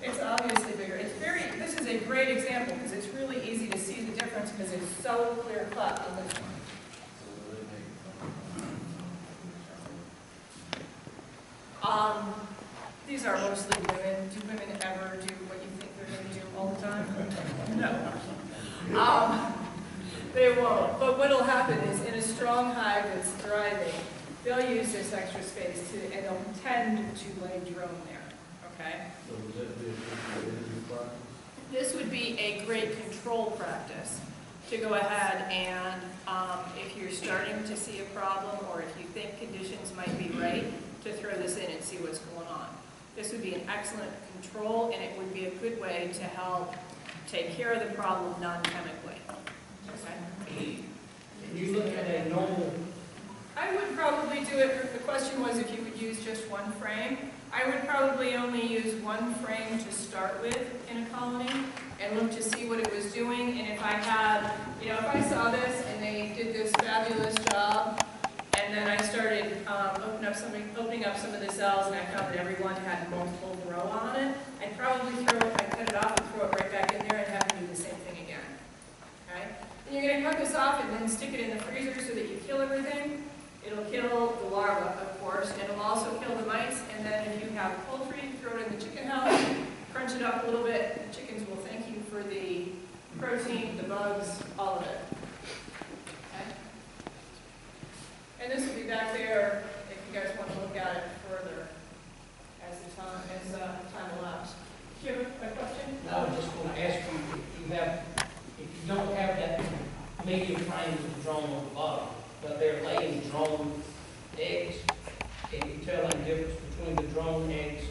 It's obviously bigger. This is a great example because it's really easy to see the difference because it's so clear cut in this one. These are mostly women. Do women ever do what you think they're going to do all the time? No. They won't. But what will happen is in a strong hive that's thriving, they'll use this extra space and they'll tend to lay drone there. Okay? So would that be a interview practice? This would be a great control practice to go ahead and if you're starting to see a problem or if you think conditions might be right, to throw this in and see what's going on. This would be an excellent control and it would be a good way to help take care of the problem non-chemically. Okay? Can you look at a normal? I would probably do it, the question was if you would use just one frame. I would probably only use one frame to start with in a colony and look to see what it was doing. And if I had, if I saw this and they did this fabulous job, and then I started opening up some of the cells and I found that everyone had multiple varroa on it, I'd probably I'd cut it off and throw it right back in there and have them do the same thing again. Okay? And you're going to cut this off and then stick it in the freezer so that you kill everything. It'll kill the larva, of course, and it'll also kill the mice. And then if you have poultry, throw it in the chicken house, crunch it up a little bit. The chickens will thank you for the protein, the bugs, all of it. Okay? And this will be back there if you guys want to look at it further as time elapses. Do you have a question? No, I was just going to ask you if you don't have that medium frame with the drone on the bottom, but they're laying drone eggs, can you tell the difference between the drone eggs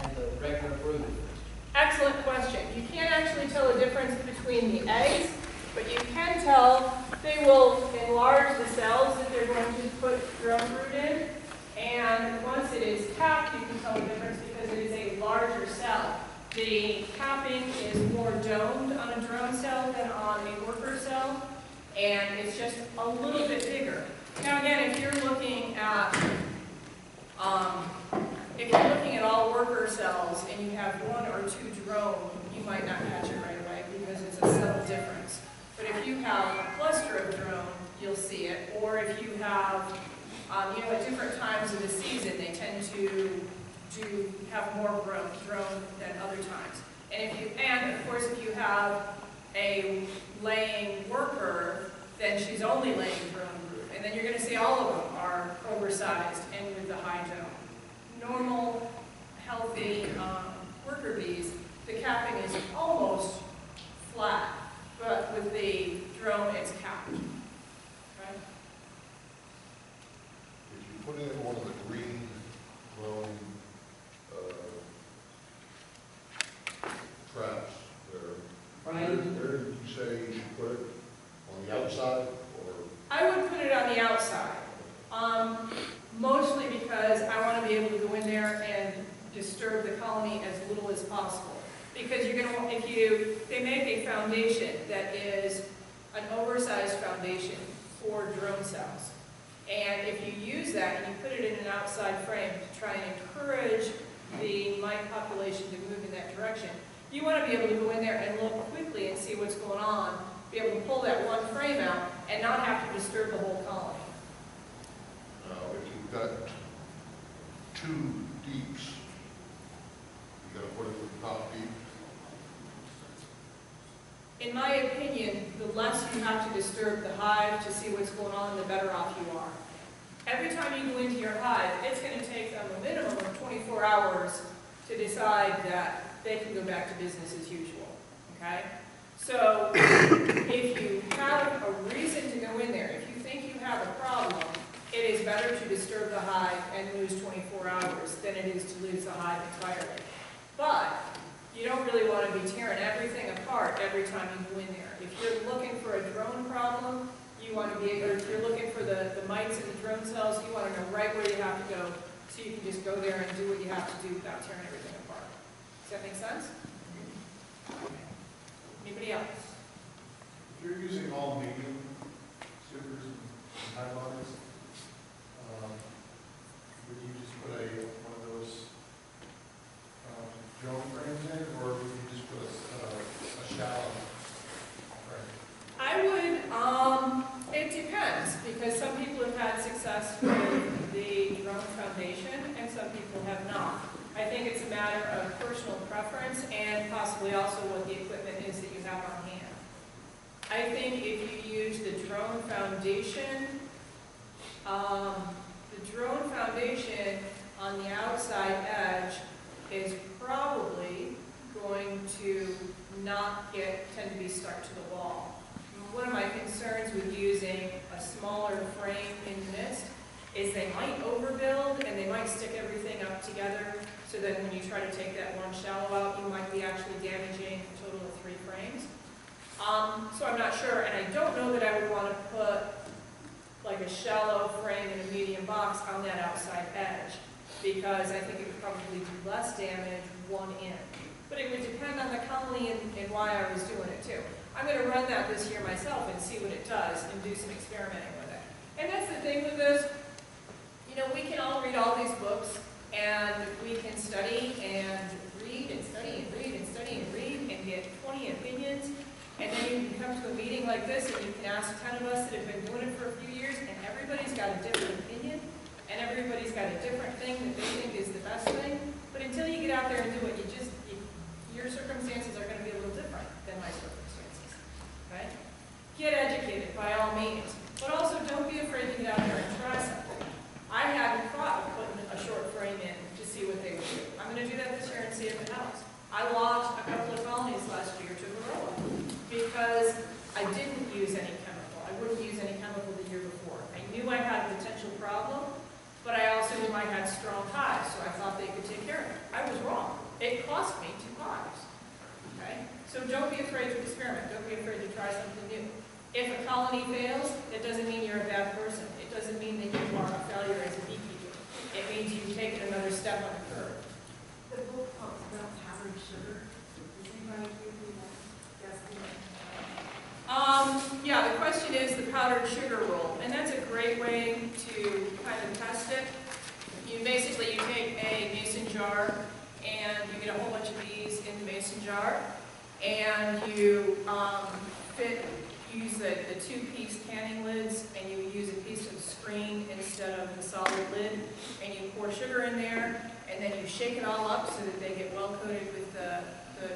and the regular brood? Excellent question. You can't actually tell the difference between the eggs, but you can tell they will enlarge the cells that they're going to put drone brood in. And once it is capped, you can tell the difference because it is a larger cell. The capping is more domed on a drone cell than on a worker cell, and it's just a little bit bigger. Now again, if you're looking at all worker cells and you have one or two drone, you might not catch it right away because it's a subtle difference. But if you have a cluster of drone, you'll see it. Or if you have At different times of the season, they tend to have more drone than other times. And of course, if you have a laying worker, then she's only laying drone brood. And then you're going to see all of them are oversized and with the high dome. Normal, healthy worker bees, the capping is almost flat, but with the drone, it's capped. Right? If you put in one of the green drone traps there, where did you say you should put it? On the outside or? I would put it on the outside, mostly because I want to be able to go in there and disturb the colony as little as possible. Because you're going to, they make a foundation that is an oversized foundation for drone cells. And if you use that and you put it in an outside frame to try and encourage the mite population to move in that direction, you want to be able to go in there and look quickly and see what's going on, be able to pull that one frame out and not have to disturb the whole colony. If you've got 2 deeps, you got to put it with the top deep. In my opinion, the less you have to disturb the hive to see what's going on, the better off you are. Every time you go into your hive, it's going to take them a minimum of 24 hours to decide that they can go back to business as usual. Okay? So if you have a reason to go in there, if you think you have a problem, it is better to disturb the hive and lose 24 hours than it is to lose the hive entirely. But you don't really want to be tearing everything apart every time you go in there. If you're looking for a drone problem, you want to be able, if you're looking for the mites in the drone cells, you want to know right where you have to go so you can just go there and do what you have to do without tearing everything apart. Does that make sense? Anybody else? If you're using all medium supers and high bodies, would you just put one of those drone frames in, or would you just put a shallow frame? I would, it depends, because some people have had success with the drone foundation and some people have not. I think it's a matter of personal preference and possibly also what the equipment is that you have on hand. I think if you use the drone foundation on the outside edge is probably going to not tend to be stuck to the wall. One of my concerns with using a smaller frame in the midst is they might overbuild and they might stick everything up together so that when you try to take that one shallow out, you might be actually damaging a total of 3 frames. So I'm not sure, and I don't know that I would want to put like a shallow frame in a medium box on that outside edge, because I think it would probably do less damage one end. But it would depend on the colony and why I was doing it too. I'm going to run that this year myself and see what it does and do some experimenting with it. And that's the thing with this, we can all read all these books and we can study and read and study and read and study and read and get 20 opinions. And then you can come to a meeting like this and you can ask 10 of us that have been doing it for a few years, and everybody's got a different opinion, and everybody's got a different thing that they think is the best thing. But until you get out there and do it, your circumstances are going to be a little different than my circumstances. Okay? Get educated by all means, but also don't be afraid to get out there and try something. I hadn't thought of putting a short frame in to see what they would do. I'm going to do that this year and see if it helps. I lost a couple of colonies last year to varroa because I didn't use any chemical. I wouldn't use any chemical the year before. I knew I had a potential problem, but I also knew I had strong hives, so I thought they could take care of it. I was wrong. It cost me 2 hives. Okay? So don't be afraid to experiment. Don't be afraid to try something new. If a colony fails, it doesn't mean you're a bad person. It doesn't mean that you are a failure as a beekeeper. It means you've taken another step on the curve. The book talks about powdered sugar. Does anybody agree with that? Yes, Yeah, the question is the powdered sugar roll, and that's a great way to kind of test it. You take a mason jar, and you get a whole bunch of bees in the mason jar, and you use the 2-piece canning lids, and you use a piece of screen instead of the solid lid, and you pour sugar in there, and then you shake it all up so that they get well coated with the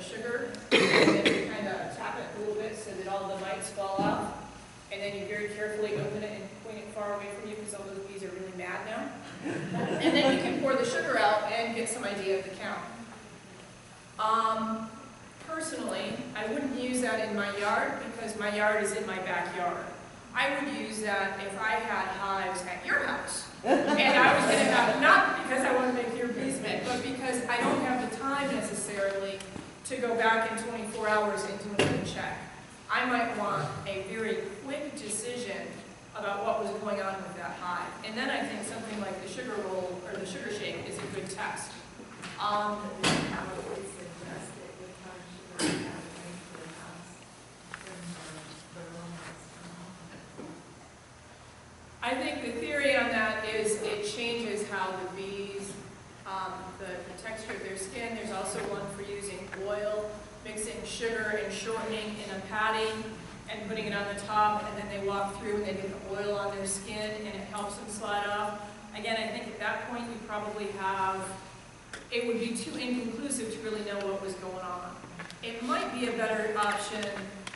sugar, and then you kind of tap it a little bit so that all the mites fall out, and then you very carefully open it and point it far away from you because all those bees are really mad now. And then you can pour the sugar out and get some idea of the count. Personally, I wouldn't use that in my yard because my yard is in my backyard. I would use that if I had hives at your house. And I was going to have, not because I want to make your bees mad, but because I don't have the time necessarily to go back in 24 hours and do another check. I might want a very quick decision about what was going on with that hive. And then I think something like the sugar roll or the sugar shake is a good test. I think the theory on that is it changes how the bees, the texture of their skin. There's also one for using oil, mixing sugar and shortening in a patty and putting it on the top, and then they walk through and they get the oil on their skin and it helps them slide off. Again, I think at that point you probably have, it would be too inconclusive to really know what was going on. It might be a better option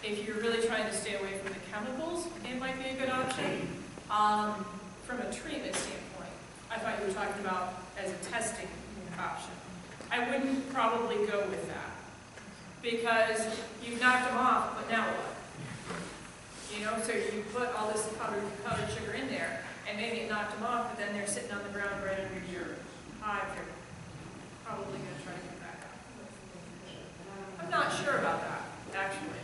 if you're really trying to stay away from the chemicals. It might be a good option. From a treatment standpoint, I thought you were talking about as a testing option. I wouldn't probably go with that because you've knocked them off, but now what? You know, so you put all this powdered sugar in there and maybe it knocked them off, but then they're sitting on the ground right under your hive. They're probably going to try to get back up. I'm not sure about that, actually.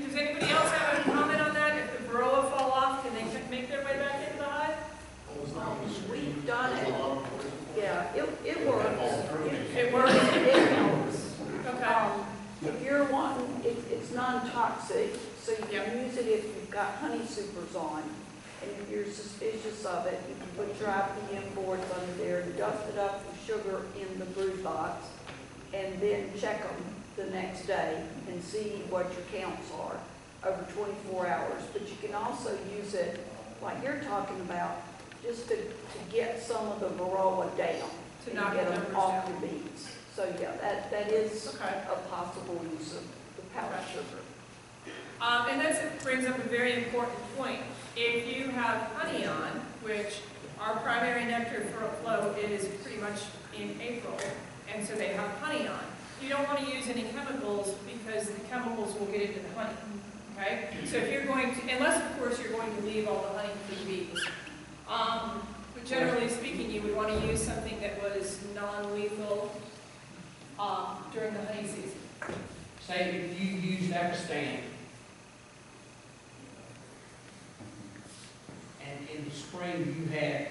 Does anybody else have a comment on that? If the varroa fall off, can they make their way back into the hive? We've done it. Yeah, it works. It works? It helps. Okay. If you're wanting, it's non-toxic, so you Yep. can use it if you've got honey supers on. And if you're suspicious of it, you can put your IPM boards under there and dust it up with sugar in the brood box, and then check them the next day and see what your counts are over 24 hours. But you can also use it, like you're talking about, just to get some of the varroa down. To knock get the them numbers off down. your bees. So yeah, that is Okay. a possible use of the powdered Okay. sugar. And that brings up a very important point. If you have honey on, which our primary nectar flow is pretty much in April, and so they have honey on, you don't want to use any chemicals because the chemicals will get into the honey. Okay? So if you're going to, unless of course you're going to leave all the honey for the bees. But generally speaking, you would want to use something that was non-lethal during the honey season. Say if you used Apastan, and in the spring you had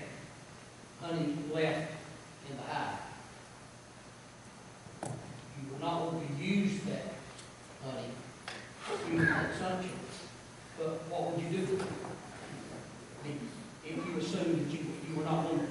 honey left in the hive, you would not want to use that honey for human consumption. But what would you do with it? If you assume that you were not going to,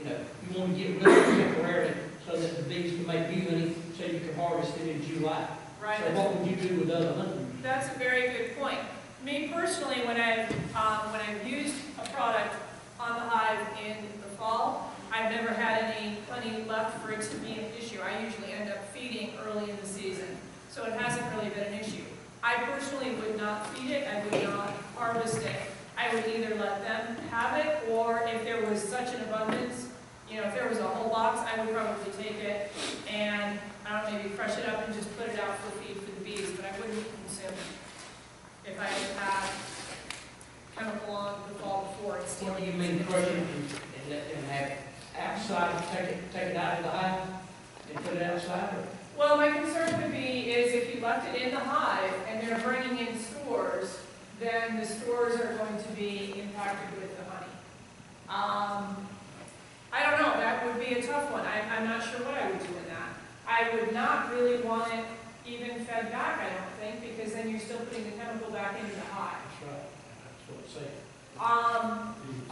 you want to get rid of it temporarily so that the bees can make new honey so you can harvest it in July. Right. So what would you do with other honey? That's a very good point. Me personally, when I've used a product on the hive in the fall, I've never had any honey left for it to be an issue. I usually end up feeding early in the season, so it hasn't really been an issue. I personally would not feed it. I would not harvest it. I would either let them have it, or if there was such an abundance, if there was a whole box, I would probably take it and, I don't know, maybe crush it up and just put it out for feed for the bees, but I wouldn't consume it if I had chemical on the fall before it's still. What do you mean crush it and let them have it outside, take it out of the hive and put it outside? Or? Well, my concern would be is if you left it in the hive and they're bringing in spores, then the spores are going to be impacted with the honey. I don't know, that would be a tough one. I'm not sure what I would do in that. I would not really want it even fed back, I don't think, because then you're still putting the chemical back into the hive. That's right. That's what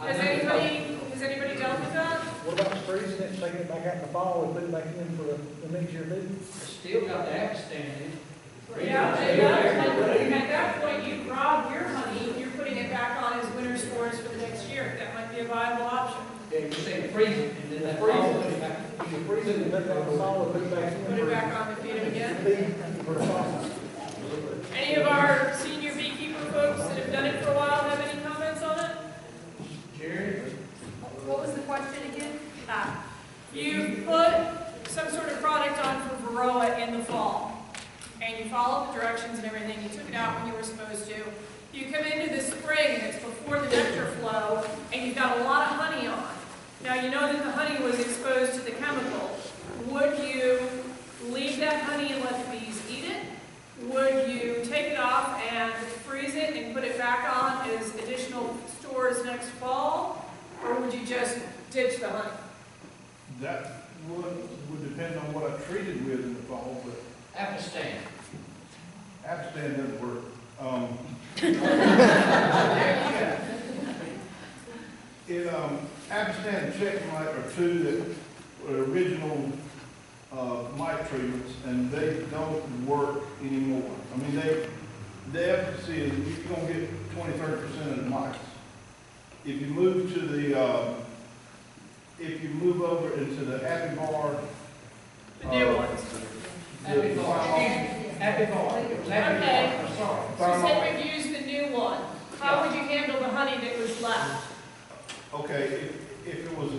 I'm saying. Has anybody dealt with that? What about freezing it, taking it back out in the fall and putting it back in for the next year bees? It's still got the Apastan in it. Yeah, at that point, you rob your honey, you're putting it back on as winter stores for the next year. That might be a viable option. Yeah, you say freeze it, and then that fall, put it back. You can freeze it and put it back on solid, put it back in. Put it back on and feed them again. Feed for the process. Any of our senior beekeeper folks that have done it for a while have any comments on it? Jerry? What was the question again? You put some sort of product on for Varroa in the fall, and you followed the directions and everything. You took it out when you were supposed to. You come into the spring, and it's before the nectar flow, and you've got a lot of honey on. Now, you know that the honey was exposed to the chemical. Would you leave that honey and let the bees eat it? Would you take it off and freeze it and put it back on as additional stores next fall? Or would you just ditch the honey? That would depend on what I treated with in the fall, but Apistan. Abstan doesn't work. Abstan checkmate are two that were original mite treatments, and they don't work anymore. I mean, the efficacy is you're going to get 20–30% of the mites. If you move to the if you move over into the Apivar, The new ones. Apivar. It was Apivar. Okay. I'm sorry. So say we've used the new one. How would you handle the honey that was left? okay, if it was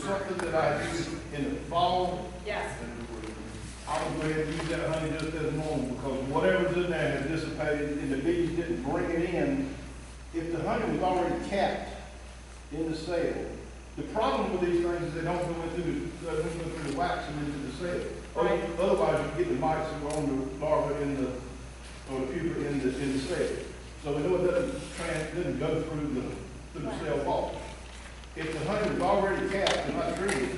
something that I used in the fall, Yes. I would go ahead and use that honey just as normal, because whatever's in there has dissipated and the bees didn't bring it in. If the honey was already capped in the cell, the problem with these things is they don't go through the wax and into the cell. Right. Otherwise, you get the mites that go on the larva or the pupa in the cell. So we know it doesn't go through the cell wall. If the honey was already capped and not treated,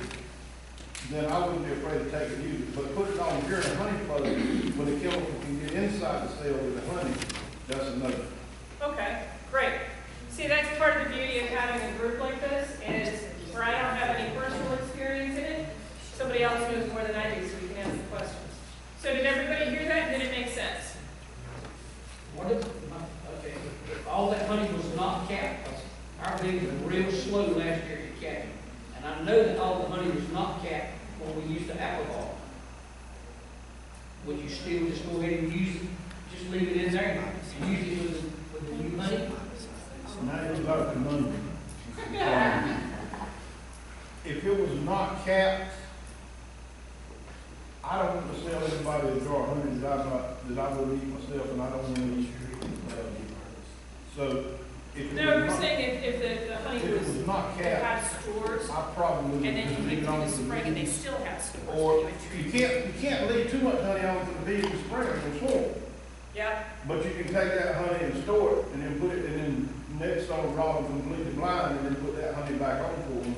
then I wouldn't be afraid to take it and use it. But putting it on pure honey flow, when the chemical can get inside the cell with the honey, that's another. Okay, great. See, that's part of the beauty of having a group like this is where I don't have any personal experience in it. Somebody else knows more than I do, so we can ask the questions. So did everybody hear that? Did it make sense? What if, okay, if all that honey was not capped, our bees were real slow last year at capping. And I know that all the honey was not capped when we used the Apivar. Would you still just go ahead and use it, just leave it in there and use it with the new honey? Now you've got a conundrum. If it was not capped, I don't want to sell anybody a jar of honey that I would eat myself, and I don't want to eat. So if it No, was we're not, saying if the honey if it was, was not they capped, have stores, I probably would and then you leave leave it it on in the to the spring and they bees. still have stores. Or you would you treat. can't leave too much honey on for the bees in the spring, it'll swarm. Yep, But you can take that honey and store it, and then put it, and then next summer rob them completely blind, and then put that honey back on for them,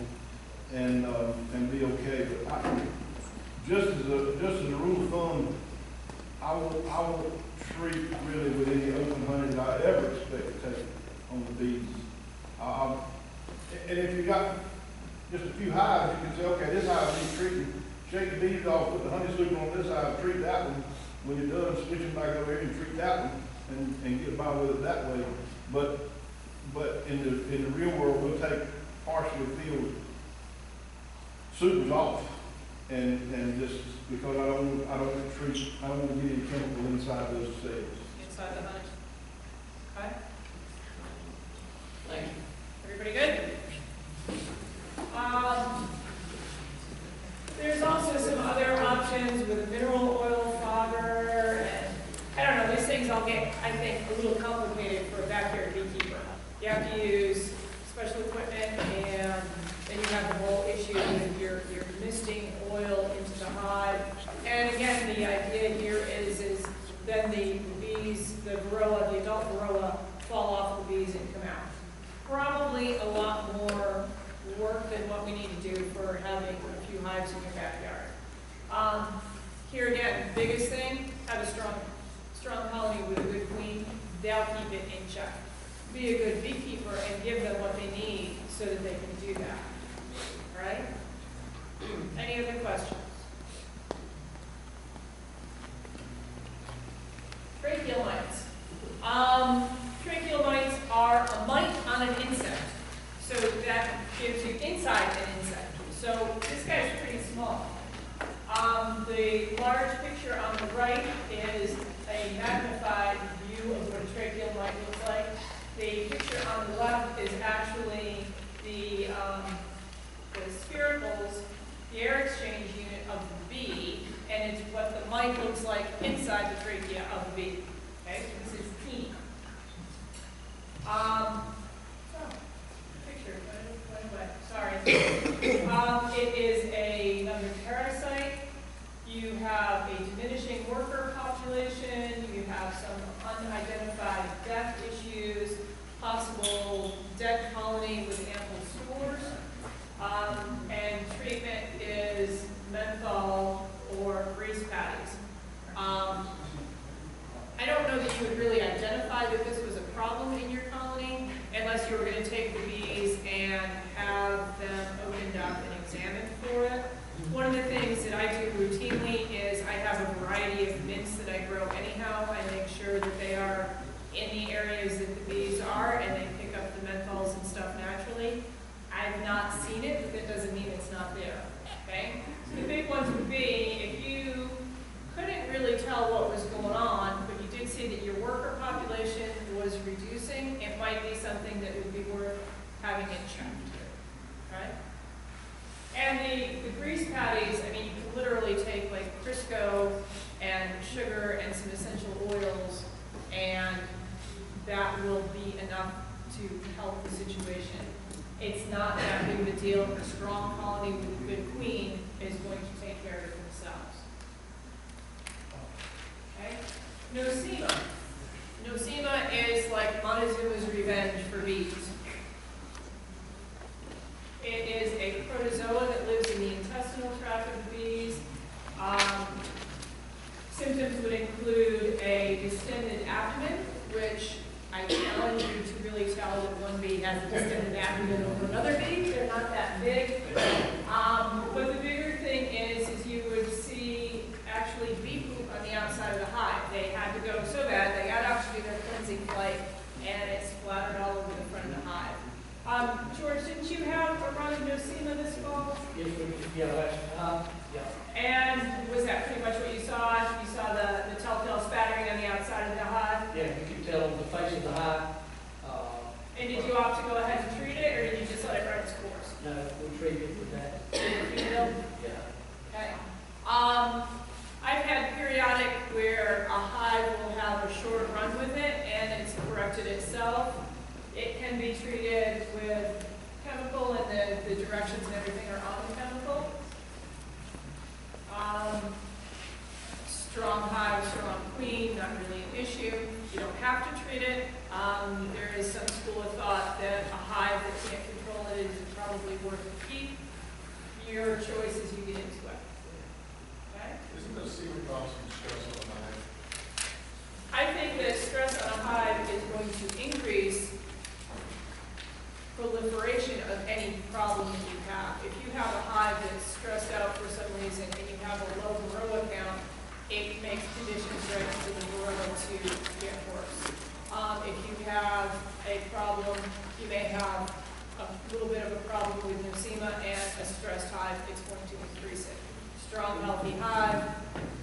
and be okay. But just as a rule of thumb, I won't treat really with any open honey that I ever expect to take on the bees. And if you got just a few hives, you can say, okay, this hive needs treating. Shake the bees off, put the honey sweeper on this hive, treat that one. When you're done, switch them back over here and treat that one, and get by with it that way. But in the real world, we'll take partially filled supers off, and just because I don't want to get any chemical inside those cells. inside the honey. Okay, Thank you. everybody good? There's also some other options with a mineral oil fogger, and I don't know, these things all get, I think, a little complicated for a backyard beekeeper. You have to use special equipment, and then you have the whole issue with your misting oil into the hive. And again, the idea here is then the bees, the Varroa, the adult Varroa, fall off the bees and come out. Probably a lot more work than what we need to do for having a few hives in your backyard. Here again, biggest thing, have a strong colony with a good queen. They'll keep it in check. Be a good beekeeper and give them what they need so that they can do that. All right? Any other questions? Tracheal mites. Tracheal mites are a mite The large picture on the right is a magnified view of what a tracheal might look like. The picture on the left is actually the spiracles, the air exchange unit of the bee, and it's what the mite looks like inside the trachea of the bee. Okay, so this is teeny. Picture, went away, sorry. It is another parasite. You have a diminishing worker population, you have some unidentified death issues, possible dead colony with ample spores, and treatment is menthol or grease patties. I don't know that you would really identify that this was a problem in your colony unless you were going to take the bees and have them opened up and examined for it. One of the things that I do routinely is I have a variety of mints that I grow anyhow. I make sure that they are in the areas that the bees are, and they pick up the menthols and stuff naturally. I've not seen it, but that doesn't mean it's not there. Okay? So the big ones would be if you couldn't really tell what was going on, but you did see that your worker population was reducing, it might be something that would be worth having it checked. Right? And the grease patties, I mean, you can literally take like Crisco and sugar and some essential oils, and that will be enough to help the situation. It's not that big of a deal. A strong colony with a good queen is going to take care of it themselves. Okay? Nosema. Nosema is like Montezuma's revenge for bees. It is a protozoa that lives in the intestinal tract of bees. Symptoms would include a distended abdomen, which I challenge you to really tell that one bee has a distended abdomen over another bee. They're not that big. But the bigger thing is you would see actually bee poop on the outside of the hive. They had to go so bad, they got out to do their cleansing flight, and it splattered all over the front of the hive. George, didn't you have a run of Nosema this fall? Yes, yeah. And was that pretty much what you saw? You saw the telltale spattering on the outside of the hive? Yeah, you could tell on the face of the hive. And did you opt to go ahead and treat it, or did you just let it run its course? No, we treat it with that. Yeah. Okay. I've had periodic where a hive will have a short run with it, and it's corrected itself. It can be treated with chemical, and the directions and everything are on the chemical. Strong hive, strong queen, not really an issue. You don't have to treat it. There is some school of thought that a hive that can't control it is probably worth a keep. Your choice as you get into it. Okay? Isn't there a secret cause of stress on the hive? I think that stress on a hive is going to increase proliferation of any problem that you have. If you have a hive that's stressed out for some reason and you have a low varroa count, it makes conditions right for the varroa to get worse. If you have a problem, you may have a little bit of a problem with Nosema, and a stressed hive, it's going to increase it. Strong, healthy hive,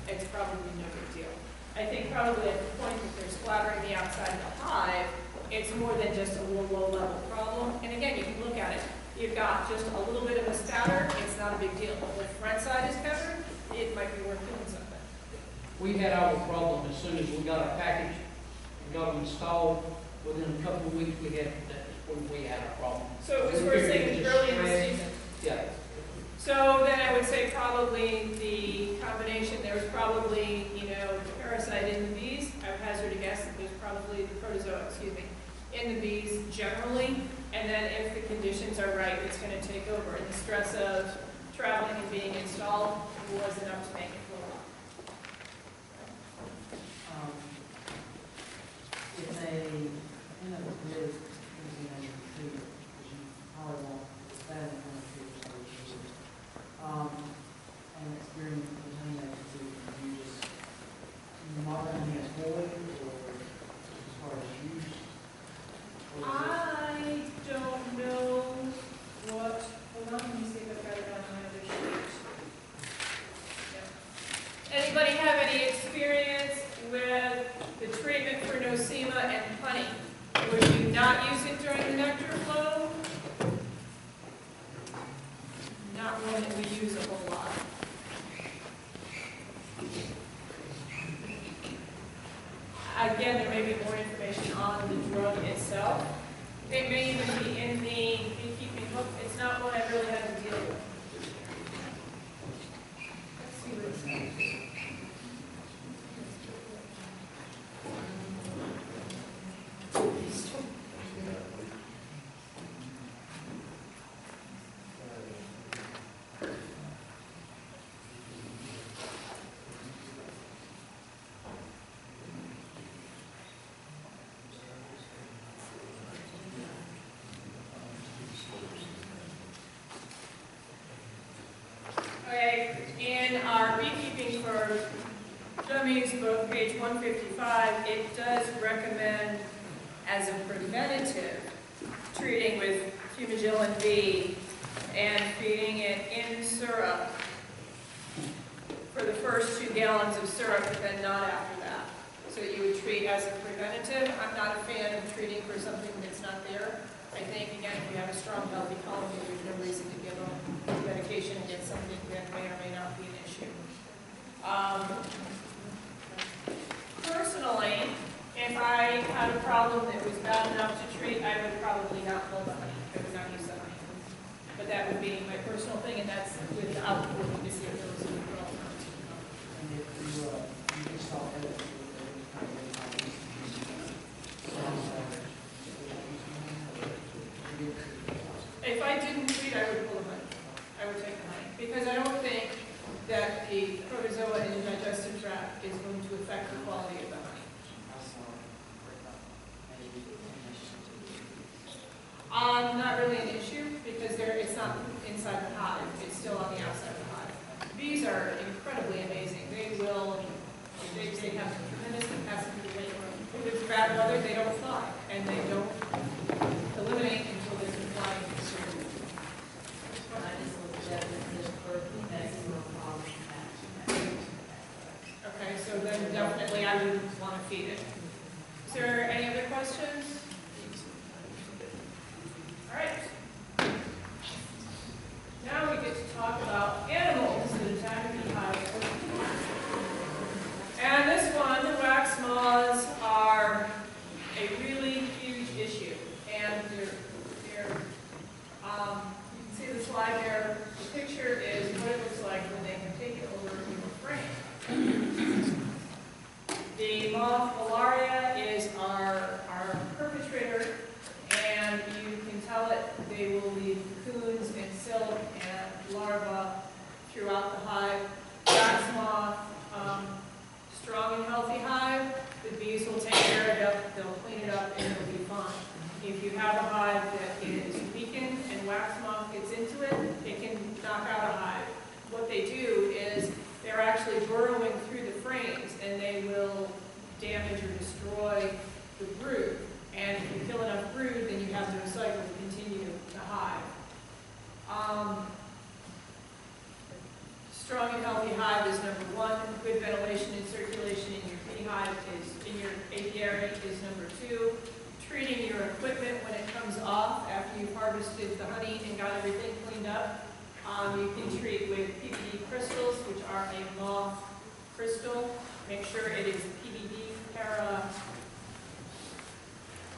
it's probably no big deal. I think probably at the point that they're splattering the outside of the hive, it's more than just a little low-level problem. And again, you can look at it. You've got just a little bit of a spatter, it's not a big deal. If the front side is covered, it might be worth doing something. We had our problem as soon as we got our package and got them installed. Within a couple of weeks, we had when we had a problem. So it was first thing early in the season. Yeah. So then I would say probably the combination, there was probably, parasite in the bees. I would hazard a guess that there's probably the protozoa, in the bees generally. And then if the conditions are right, it's going to take over. And the stress of traveling and being installed was enough to make it blow up. It's a risk, too, because you probably won't stand in front of people, and it's during the contamination season. You just mark them as void, or as far as use? I don't know hold on, let me see if I've got it on my other sheet. Yep. Anybody have any experience with the treatment for nosema and honey? Would you not use it during the nectar flow? Not one that we use a whole lot. Again, there may be more information on the drug itself. It may even be in the beekeeping book. It's not one I really had to deal with. Let's see what it says. Okay, in our Beekeeping for Dummies book, page 155, it does recommend as a preventative treating with fumagillin B and feeding it in syrup for the first 2 gallons of syrup, but then not after that. So you would treat as a preventative. I'm not a fan of treating for something that's not there. I think, again, if you have a strong, healthy colony, there's no reason to give them medication against something that may or may not be an issue. Personally, if I had a problem that was bad enough to treat, I would probably not pull the honey. I would not use the honey. But that would be my personal thing, and that's without looking to see if there was a good alternative. And if you just saw it, If I didn't treat, I would pull the honey. I would take the honey. Because I don't think that the protozoa in the digestive tract is going to affect the quality of the honey. Not really an issue, because it's not inside the hive. It's still on the outside of the hive. Bees are incredibly amazing. They have tremendous capacity to make room. If it's bad weather, they don't fly, and they don't eliminate until they can fly. Okay, so then definitely I would want to feed it. Is there any other questions? All right. Now we get to talk about animals that attack beehives. And this one, the wax moths, are a really huge issue. And you can see the slide there. The picture is what it looks like when they can take it over to a frame. The moth malaria is our perpetrator, and you can tell it they will leave cocoons and silk and larvae throughout the hive. Wax moth, strong and healthy hive, the bees will take care of it, they'll clean it up, and it'll be fine. If you have a hive that is weakened and wax moth gets into it, it can knock out a hive. What they do is they're actually burrowing through the frames, and they will damage or destroy the brood. And if you kill enough brood, then you have no cycle to continue the hive. Strong and healthy hive is number one. Good ventilation and circulation in your beehive in your apiary is number two. Treating your equipment when it comes off after you've harvested the honey and got everything cleaned up. You can treat with PBD crystals, which are a moth crystal. Make sure it is PBD para.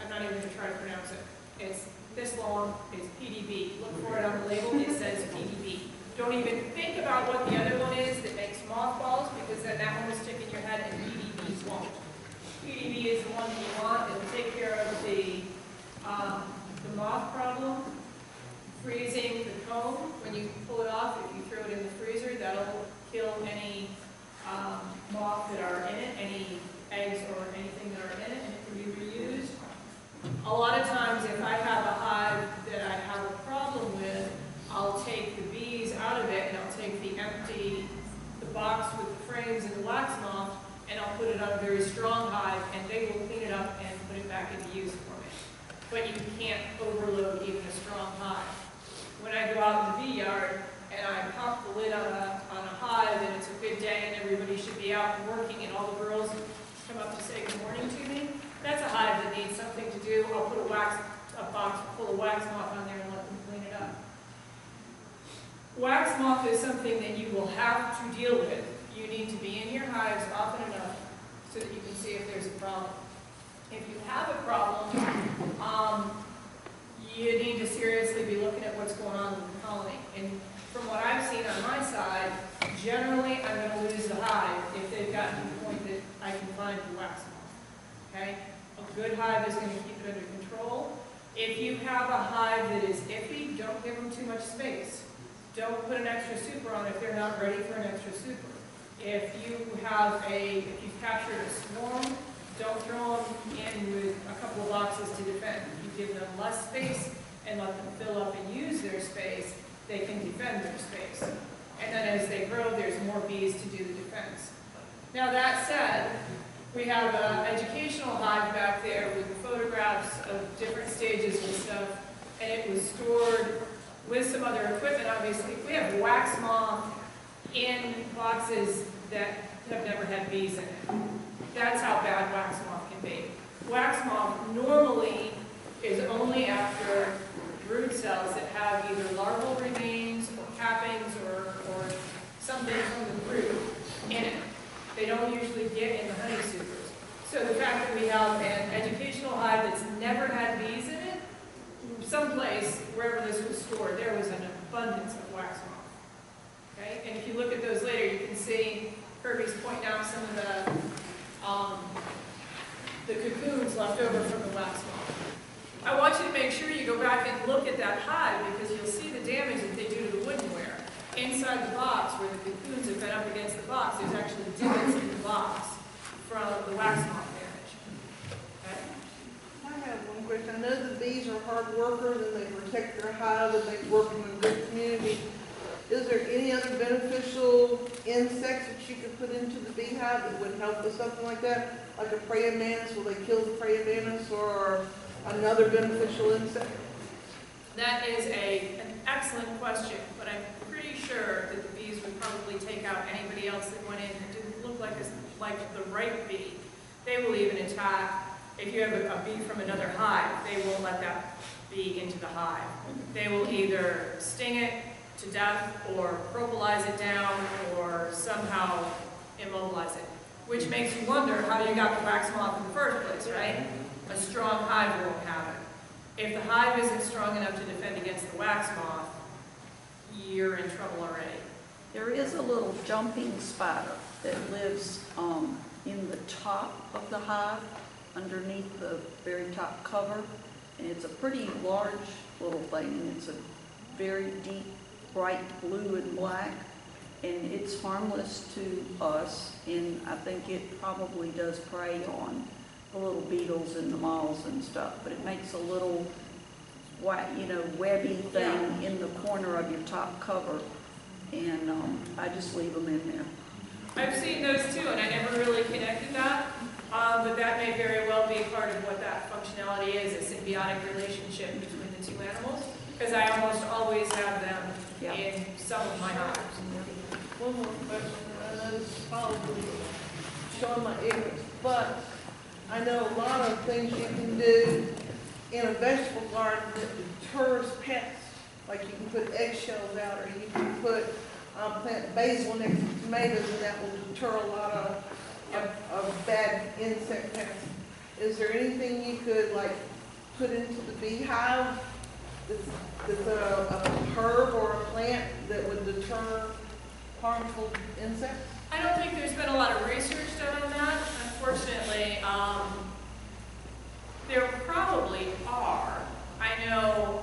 I'm not even going to try to pronounce it. It's this long. It's PDB. Look for it on the label. It says PDB. Don't even think about what the other one is that makes mothballs, because then that one will stick in your head and PDB won't. PDB is the one that you want. It will take care of the moth problem. Freezing the comb, when you pull it off, if you throw it in the freezer, that'll kill any moth that are in it, any eggs or anything that are in it, and it can be reused. A lot of times, if I have a hive that I have a problem with, I'll take the bees out of it, and I'll take the box with the frames and the wax moth, and I'll put it on a very strong hive, and they will clean it up and put it back into use for me. But you can't overload even a strong hive. When I go out in the bee yard and I pop the lid on a hive and it's a good day and everybody should be out working and all the girls come up to say good morning to me, that's a hive that needs something to do. I'll put a box full of wax moth on there and let them clean it up. Wax moth is something that you will have to deal with. You need to be in your hives often enough so that you can see if there's a problem. If you have a problem, you need to seriously be looking at what's going on in the colony. And from what I've seen on my side, generally I'm going to lose the hive if they've gotten to the point that I can find the wax moth. Okay? A good hive is going to keep it under control. If you have a hive that is iffy, don't give them too much space. Don't put an extra super on if they're not ready for an extra super. If you've captured a swarm, don't throw them in with a couple of boxes to defend. You give them less space and let them fill up and use their space, they can defend their space. And then as they grow, there's more bees to do the defense. Now that said, we have an educational hive back there with photographs of different stages and stuff, and it was stored with some other equipment, obviously. We have wax moth in boxes that have never had bees in it. That's how bad wax moth can be. Wax moth normally is only after brood cells that have either larval remains or cappings or something from the brood in it. They don't usually get in the honey supers. So the fact that we have an educational hive that's never had bees in it, someplace, wherever this was stored, there was an abundance of wax moth. Okay? And if you look at those later, you can see Kirby's pointing out some of the cocoons left over from the wax moth. I want you to make sure you go back and look at that hive because you'll see the damage that they do to the woodenware. Inside the box, where the cocoons have been up against the box, there's actually divots in the box from the wax moth damage. Okay? I have one question. I know the bees are hard workers and they protect their hive and they work in a good community. Is there any other beneficial insects that you could put into the beehive that would help with something like that? Like a praying mantis, will they kill the praying mantis or another beneficial insect? That is an excellent question, but I'm pretty sure that the bees would probably take out anybody else that went in that didn't look like the right bee. They will even attack, if you have a bee from another hive, they won't let that bee into the hive. They will either sting it to death or propolize it down or somehow immobilize it. Which makes you wonder how you got the wax moth in the first place, right? A strong hive won't have it. If the hive isn't strong enough to defend against the wax moth, you're in trouble already. There is a little jumping spider that lives in the top of the hive, underneath the very top cover. And it's a pretty large little thing, and it's a very deep, bright blue and black. And it's harmless to us, and I think it probably does prey on the little beetles and the moths and stuff. But it makes a little, webby thing in the corner of your top cover, and I just leave them in there. I've seen those too, and I never really connected that, but that may very well be part of what that functionality is, a symbiotic relationship between the two animals, because I almost always have them in some of my hives. One more question, and I know this is probably showing my ignorance, but I know a lot of things you can do in a vegetable garden that deters pests. Like you can put eggshells out, or you can plant basil next to tomatoes, and that will deter a lot of bad insect pests. Is there anything you could put into the beehive that's a herb or a plant that would deter harmful insects? I don't think there's been a lot of research done on that, unfortunately. There probably are. I know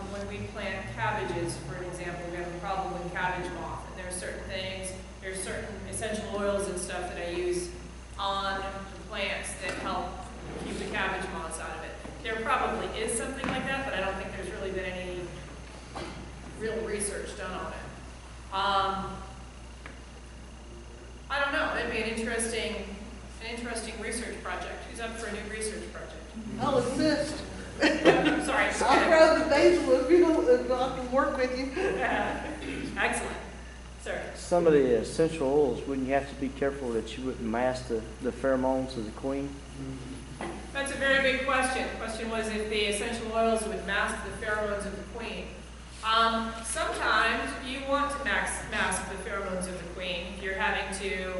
when we plant cabbages, for an example, we have a problem with cabbage moth, and there's certain essential oils and stuff that I use on the plants that help keep the cabbage moths out of it. There probably is something like that, but I don't think there's really been any real research done on it. I don't know. That'd be an interesting research project. Who's up for a new research project? I'll assist. Sorry. I'll grow the basil if I can work with you. Excellent. Sir. some of the essential oils, wouldn't you have to be careful that you wouldn't mask the pheromones of the queen? That's a very big question. The question was if the essential oils would mask the pheromones of the queen. Sometimes you want to mask the pheromones of the queen. If you're having to,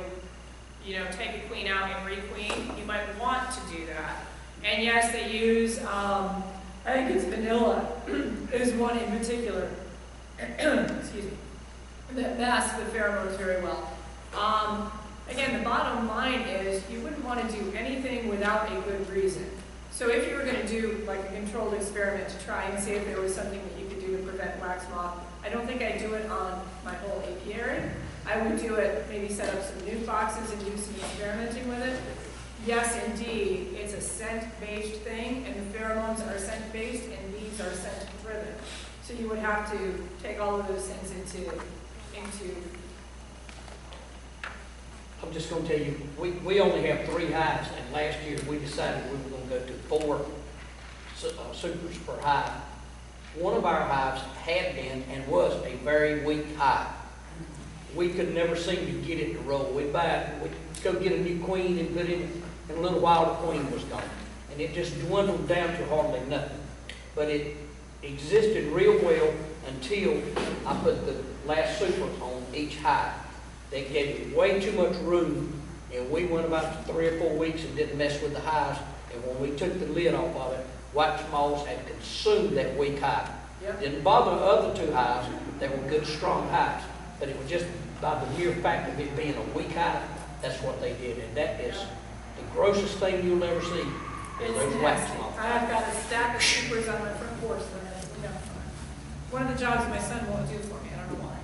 take a queen out and re-queen, you might want to do that. And yes, they use, I think it's vanilla is one in particular, excuse me, that masks the pheromones very well. Again, the bottom line is you wouldn't want to do anything without a good reason. So if you were going to do like a controlled experiment to try and see if there was something that you could do to prevent wax moth, I don't think I'd do it on my whole apiary. I would do it, maybe set up some new boxes and do some experimenting with it. Yes, indeed, it's a scent-based thing, and the pheromones are scent-based, and bees are scent-driven. So you would have to take all of those things into I'm just gonna tell you, we only have 3 hives, and last year we decided we were gonna go to 4 supers per hive. One of our hives had been and was a very weak hive. We could never seem to get it to roll. We'd go get a new queen and put it in a little while the queen was gone. And it just dwindled down to hardly nothing. But it existed real well until I put the last supers on each hive. They gave it way too much room, and we went about 3 or 4 weeks and didn't mess with the hives. And when we took the lid off of it, wax moths had consumed that weak hive. Yep. Didn't bother the other 2 hives. They were good, strong hives. But it was just by the mere fact of it being a weak hive, that's what they did. And that is the grossest thing you'll ever see. It's Those wax nasty. moths. I've got a stack of supers on my front porch. One of the jobs my son won't do for me. I don't know why.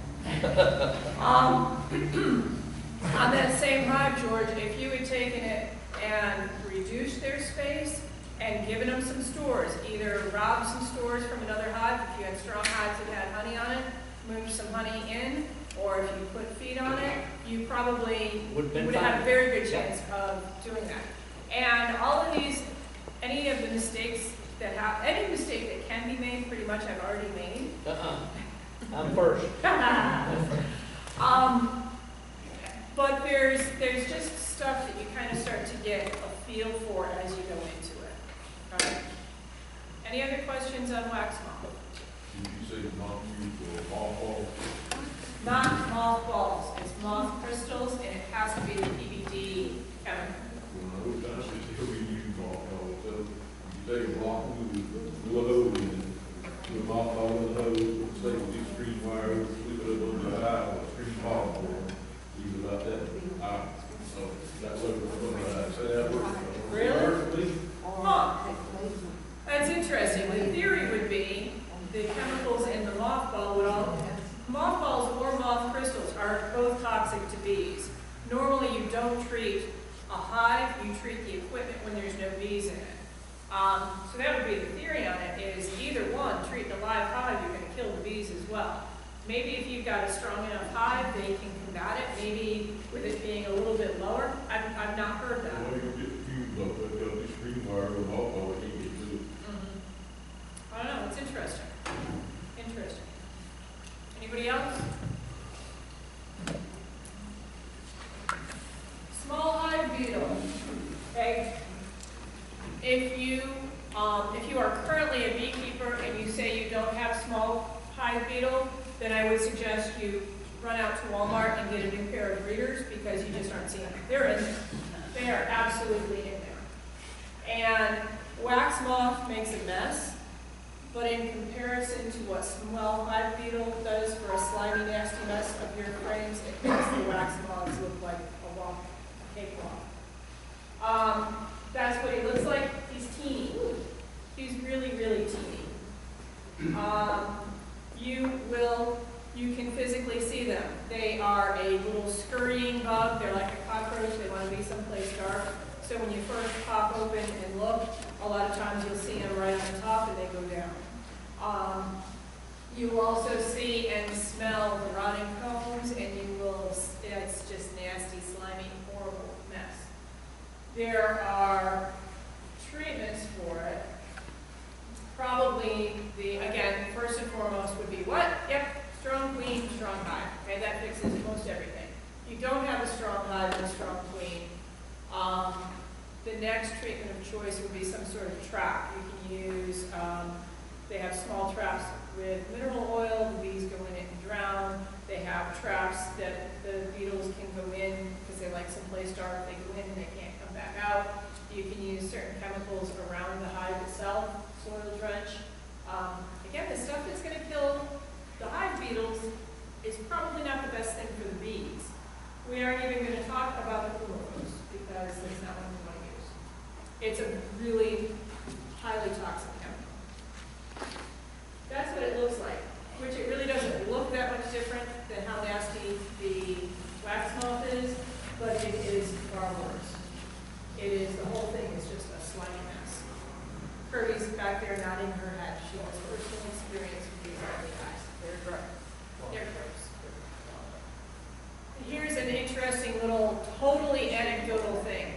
On that same hive, George, if you had taken it and reduced their space and given them some stores, either robbed some stores from another hive, if you had strong hives that had honey on it, moved some honey in, or if you put feed on it, you probably would have had a very good chance of doing that. And all of these, any mistake that can be made, pretty much I've already made. I'm first. But there's just stuff that you kind of start to get a feel for as you go into it. Right? Any other questions on wax moth? Did you say not use for mothballs? Not mothballs. It's moth crystals, and it has to be the PBD chemical. Well, no, that's just we use mothballs. So you take a block with a hose in it, put a mothball in the hose, say with these screen wires, leave it up on the eye, or a screen mothball. Leave it like that. So that's what I say that works. Really? Huh. That's interesting. The theory would be the chemicals in the mothball would all, mothballs or moth crystals are both toxic to bees. Normally you don't treat a hive, you treat the equipment when there's no bees in it. So that would be the theory on it, is either one, treat the live hive, you're going to kill the bees as well. Maybe if you've got a strong enough hive, they can combat it, maybe with it being a little bit lower. I've not heard that. Well, you get fused up, but got these screen wires with mothball, you can get to it. I don't know, it's interesting. Interesting. Anybody else? Small hive beetle. Okay. If you are currently a beekeeper and you say you don't have small hive beetle, then I would suggest you run out to Walmart and get a new pair of breeders, because you just aren't seeing them. They're in there. They are absolutely in there. And wax moth makes a mess, but in comparison to what small hive beetle does for a slimy, nasty mess of your frames, it makes the wax moths look like a walk, a cakewalk. That's what he looks like. He's teeny. He's really, really teeny. You can physically see them. They are a little scurrying bug. They're like a cockroach. They want to be someplace dark. So when you first pop open and look, a lot of times you'll see them right on the top and they go down. You will also see and smell the rotting combs, and it's just nasty, slimy, horrible mess. There are treatments for it. Probably again, first and foremost would be what? Yep, strong queen, strong hive. Okay, that fixes most everything. next treatment of choice would be some sort of trap. You can use, they have small traps with mineral oil, the bees go in it and drown. They have traps that the beetles can go in because they like someplace dark, they go in and they can't come back out. You can use certain chemicals around the hive itself, soil drench. Again, the stuff that's going to kill the hive beetles is probably not the best thing for the bees. We aren't even going to talk about the chemicals because that's not what we want to use. It's a really highly toxic chemical. That's what it looks like, which it really doesn't look that much different than how nasty the wax moth is, but it is far worse. It is, the whole thing is just a slimy mess. Kirby's back there nodding her head. She has personal experience with these ugly guys. They're gross. They're gross. Here's an interesting little, totally anecdotal thing.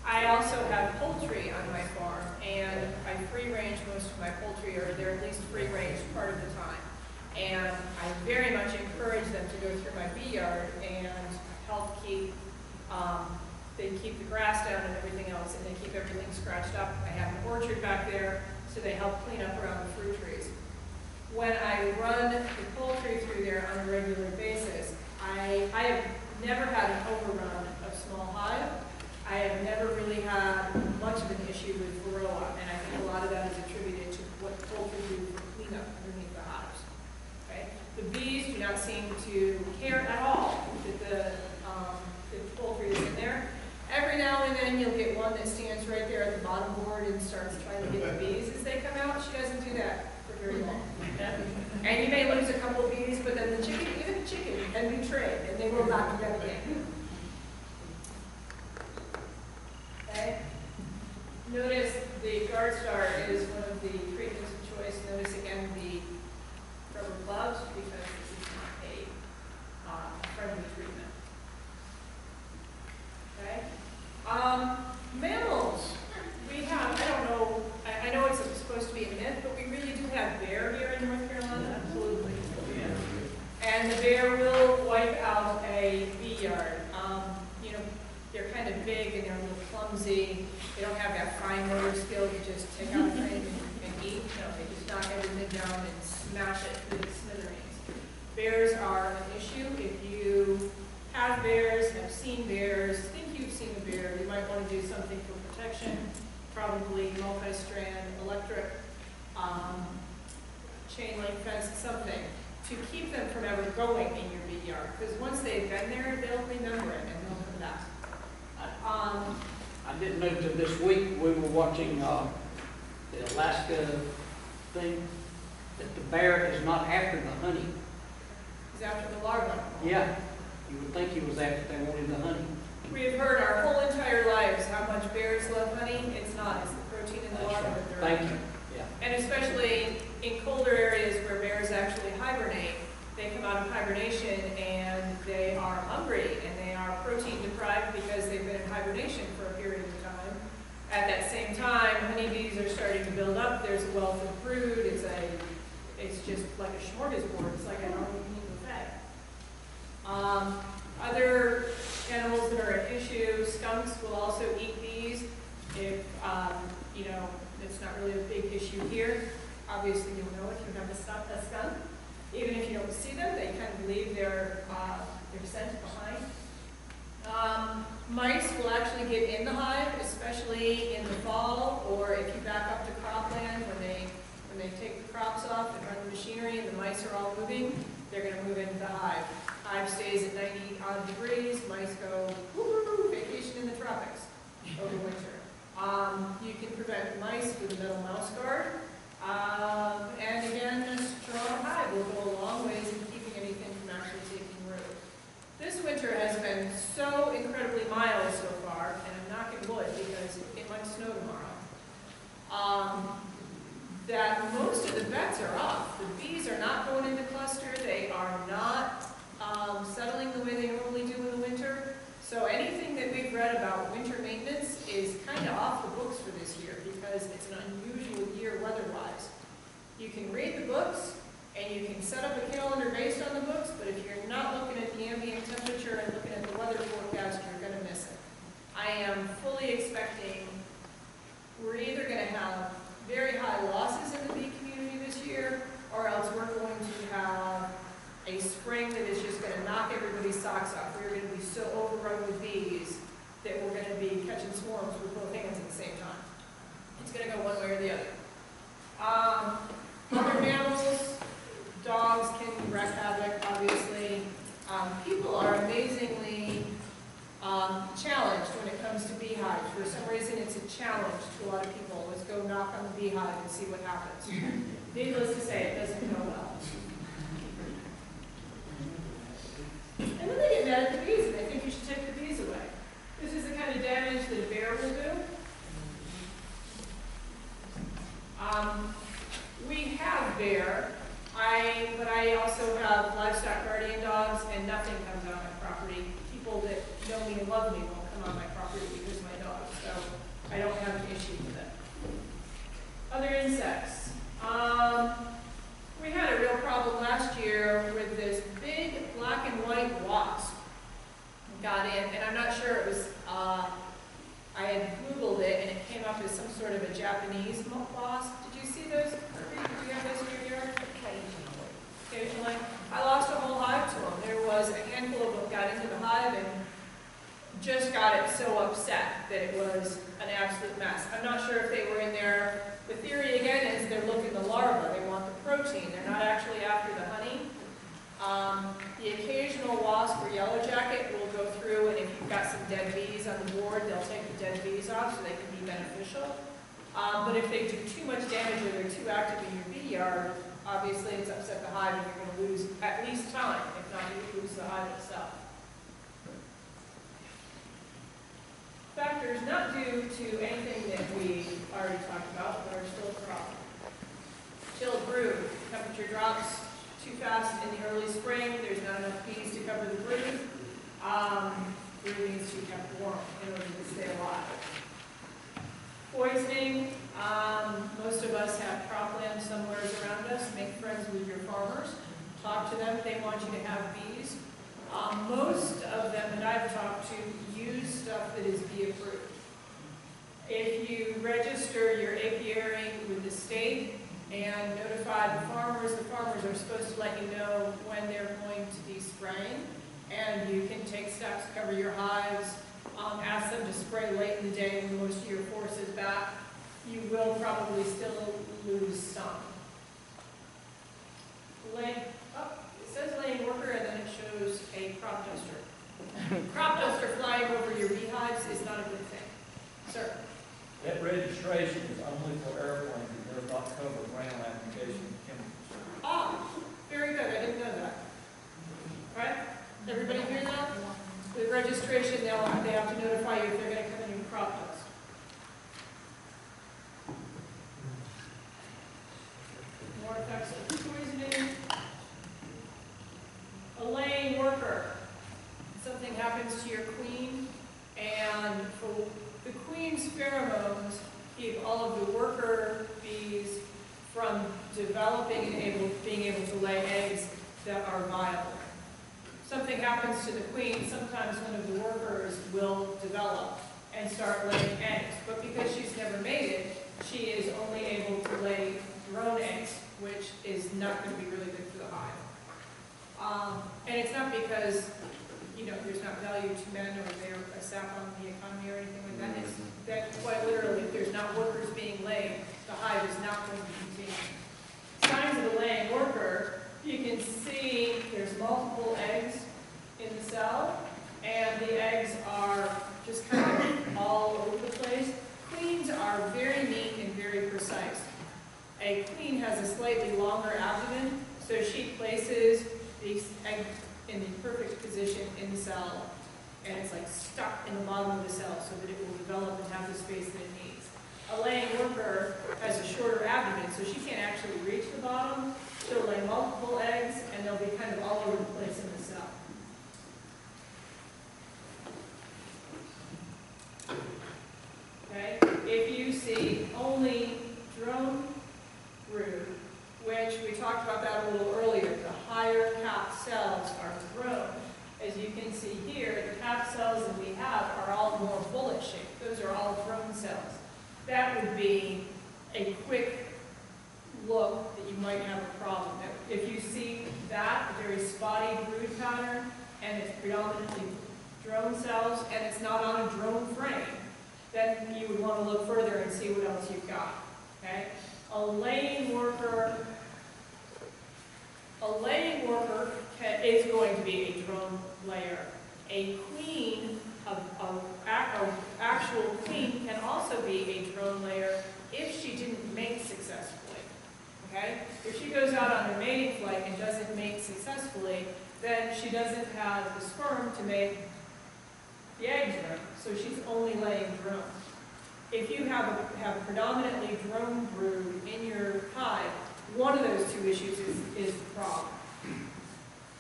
I also have poultry on my farm, and I free range most of my poultry, or they're at least free range part of the time. And I very much encourage them to go through my bee yard and help keep, they keep the grass down and everything else, and they keep everything scratched up. I have an orchard back there, so they help clean up around the fruit trees. When I run the poultry through there on a regular basis, I have never had an overrun of small hive. I have never really had much of an issue with varroa, and I think a lot of that is attributed to what poultry do for cleanup underneath the hives. Okay? The bees do not seem to care at all that the poultry is in there. Every now and then you'll get one that stands right there at the bottom board and starts trying to get the bees as they come out. She doesn't do that for very long. And you may lose a couple of bees, but then the chicken, even the chicken, can be trained, and they will not do that again. Okay? Notice the guard star is one of the treatments of choice. Notice again the rubber gloves, because this is not a friendly treatment. Okay? Mammals. We have, I don't know, I know it's supposed to be a myth, but we really do have bear here in North Carolina. Absolutely. And the bear will wipe out a bee yard. You know, they're kind of big and they're a little clumsy. They don't have that fine motor skill to just take out a thing and eat. No, they just knock everything down and smash it to the smithereens. Bears are an issue. If you have bears, have seen bears, think you've seen a bear, you might want to do something for protection, probably multi-strand electric, chain link fence, something, to keep them from ever going in your bee yard. Because once they've been there, they'll remember it and they'll come back. I didn't know till this week, we were watching the Alaska thing, that the bear is not after the honey. He's after the larva. Yeah, you would think he was after they wanted the honey. We have heard our whole entire lives how much bears love honey. It's not. It's the protein in the That's larva right. that they're Thank after. you. Yeah. And especially in colder areas where bears actually hibernate, they come out of hibernation and they are hungry and they are protein deprived because they've been in hibernation for a period of time. At that same time, honeybees are starting to build up. There's a wealth of brood. It's just like a smorgasbord. It's like an all-you-can-eat buffet. Other animals that are an issue, skunks will also eat bees. If, you know, it's not really a big issue here. Obviously, you'll know if you have a skunk. Even if you don't see them, they kind of leave their scent behind. Mice will actually get in the hive, especially in the fall, or if you back up to cropland when they take the crops off and run the machinery and the mice are all moving, they're going to move into the hive. Hive stays at 90-odd degrees. Mice go, woo, vacation in the tropics over winter. You can prevent mice with a metal mouse guard. And again, a strong hive will go a long ways in keeping anything from actually taking root. This winter has been so incredibly mild so far, and I'm knocking wood because it might snow tomorrow, that most of the bets are off. The bees are not going into cluster. They are not settling the way they normally do in the winter. So anything that we've read about winter maintenance is kind of off the books for this year because it's an unusual year weather-wise. You can read the books and you can set up a calendar based on the books, but if you're not looking at the ambient temperature and looking at the weather forecast, you're going to miss it. I am fully expecting way or the other. Other mammals, dogs can wreak havoc, obviously. People are amazingly challenged when it comes to beehives. For some reason, it's a challenge to a lot of people. Let's go knock on the beehive and see what happens. Needless to say, it doesn't go well. And then they get mad at the bees and they think you should take the bees away. This is the kind of damage that a bear will do. We have bear, but I also have livestock guardian dogs, and nothing comes on my property. People that know me and love me won't come on my property because of my dogs, so I don't have an issue with it. Other insects. We had a real problem last year with this big black and white wasp got in, and I'm not sure it was, I had Googled it and it came up as some sort of a Japanese wasp. Did you see those? Did you have those in your yard? Occasionally. I lost a whole hive to them. There was a handful of them got into the hive and just got it so upset that it was an absolute mess. I'm not sure if they were in there. The theory again is they're looking the larva. They want the protein. They're not actually after the honey. The occasional wasp or yellow jacket will go through, and if you've got some dead bees on the board, they'll take the dead bees off so they can be beneficial. But if they do too much damage or they're too active in your bee yard, obviously it's upset the hive and you're going to lose at least time, if not you lose the hive itself. Factors not due to anything that we already talked about, but are still a problem. Chilled brood. Temperature drops too fast in the early spring. There's not enough bees to cover the brood. Brood needs to be kept warm in order to stay alive. Poisoning. Most of us have cropland somewhere around us. Make friends with your farmers. Talk to them. They want you to have bees. Most of them that I've talked to use stuff that is bee approved. If you register your apiary with the state and notify the farmers are supposed to let you know when they're going to be spraying, and you can take steps to cover your hives. Ask them to spray late in the day when most of your force is back. You will probably still lose some. It says laying worker, and then it shows a crop duster. Crop duster flying over your beehives is not a good thing. Sir? That registration is only for airplanes. It does not cover ground application chemicals. Ah, very good. I didn't know that. All right? Everybody hear that? With registration, they have to notify you if they're going to come in your crop dust. More effects of poisoning. A laying worker. Something happens to your queen, and for the queen's pheromones keep all of the worker bees from developing and being able to lay eggs that are viable. Something happens to the queen, sometimes one of the workers will develop and start laying eggs. But because she's never mated, she is only able to lay drone eggs, which is not going to be really good for the hive. And it's not because, there's not value to men or they're a sap on the economy or anything like that. It's that quite literally, if there's not workers being laid, the hive is not going to be continuing. Signs of a laying worker, you can see there's multiple eggs in the cell, and the eggs are just kind of all over the place. Queens are very neat and very precise. A queen has a slightly longer abdomen, so she places these eggs in the perfect position in the cell, and it's like stuck in the bottom of the cell so that it will develop and have the space that it needs. A laying worker has a shorter abdomen, so she can't actually reach the bottom. She'll lay multiple eggs, and they'll be kind of all over the place in the cell. Okay? If you see only drone brood, which we talked about that a little earlier, the higher cap cells are drone. As you can see here, the cap cells that we have are all more bullet shaped. Those are all drone cells. That would be a quick look that you might have a problem. If you see that, a very spotty brood pattern, and it's predominantly drone cells, and it's not on a drone frame, then you would want to look further and see what else you've got. okay? A laying worker is going to be a drone layer. A queen, actual queen can also be a drone layer if she didn't mate successfully, okay? If she goes out on her mating flight and doesn't mate successfully, then she doesn't have the sperm to make the eggs grow, so she's only laying drones. If you have predominantly drone brood in your hive, one of those two issues is the problem.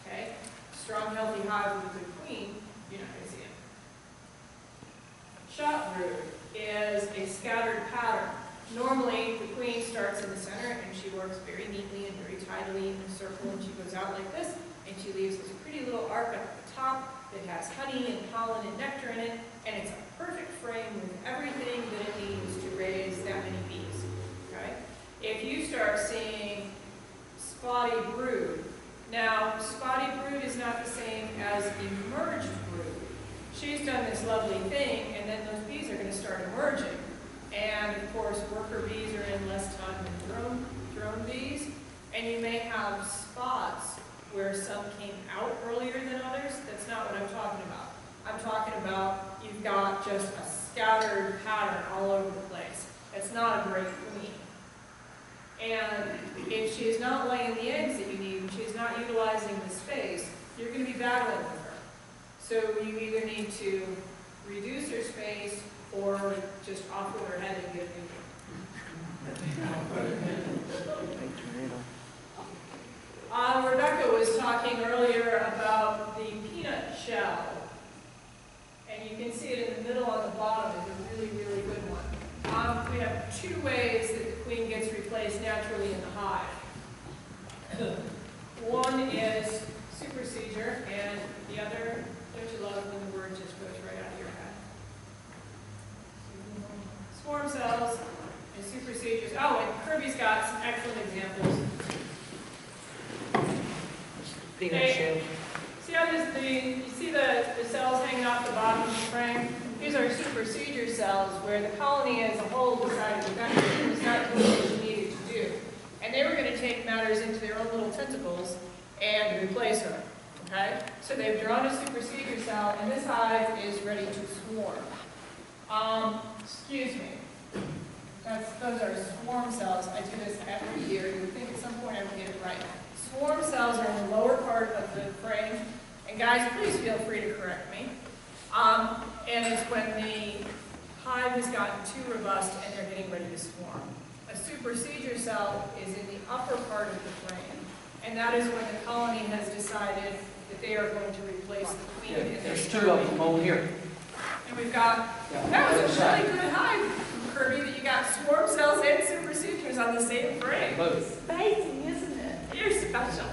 Okay? Strong, healthy hive with a good queen, you're not going to see it. Shot brood is a scattered pattern. Normally, the queen starts in the center and she works very neatly and very tidily in a circle, and she goes out like this, and she leaves this pretty little arc up at the top that has honey and pollen and nectar in it, and it's a perfect frame with everything that it needs to raise that many bees. Okay? If you start seeing spotty brood, now spotty brood is not the same as emerged brood. She's done this lovely thing, and then those bees are going to start emerging. And of course, worker bees are in less time than drone bees, and you may have spots where some came out earlier than others. That's not what I'm talking about. I'm talking about you've got just a scattered pattern all over the place. It's not a great queen. And if she's not laying the eggs that you need, and she's not utilizing the space, you're going to be battling with her. So you either need to reduce her space or just off with her head and get a new one. Rebecca was talking earlier about the peanut shell. And you can see it in the middle on the bottom. It's a really, really good one. We have two ways that the queen gets replaced naturally in the hive. One is supersedure, and the other, don't you love when the word just goes right out of your head? Swarm cells and supersedures. Oh, and Kirby's got some excellent examples. Peanut shells. See how you see the cells hanging off the bottom of the frame? These are supersedure cells where the colony as a whole decided that was not doing what it needed to do. And they were going to take matters into their own little tentacles and replace her. Okay? So they've drawn a supersedure cell, and this hive is ready to swarm. Excuse me. Those are swarm cells. I do this every year. You would think at some point I would get it right. Swarm cells are in the lower part of the frame. And guys, please feel free to correct me. And it's when the hive has gotten too robust and they're getting ready to swarm. A supersedure cell is in the upper part of the frame. And that is when the colony has decided that they are going to replace the queen in their There's two of them over here. And we've got, that was a really good hive, Kirby, that you got swarm cells and supersedures on the same frame. Both. Amazing, isn't it? You're special.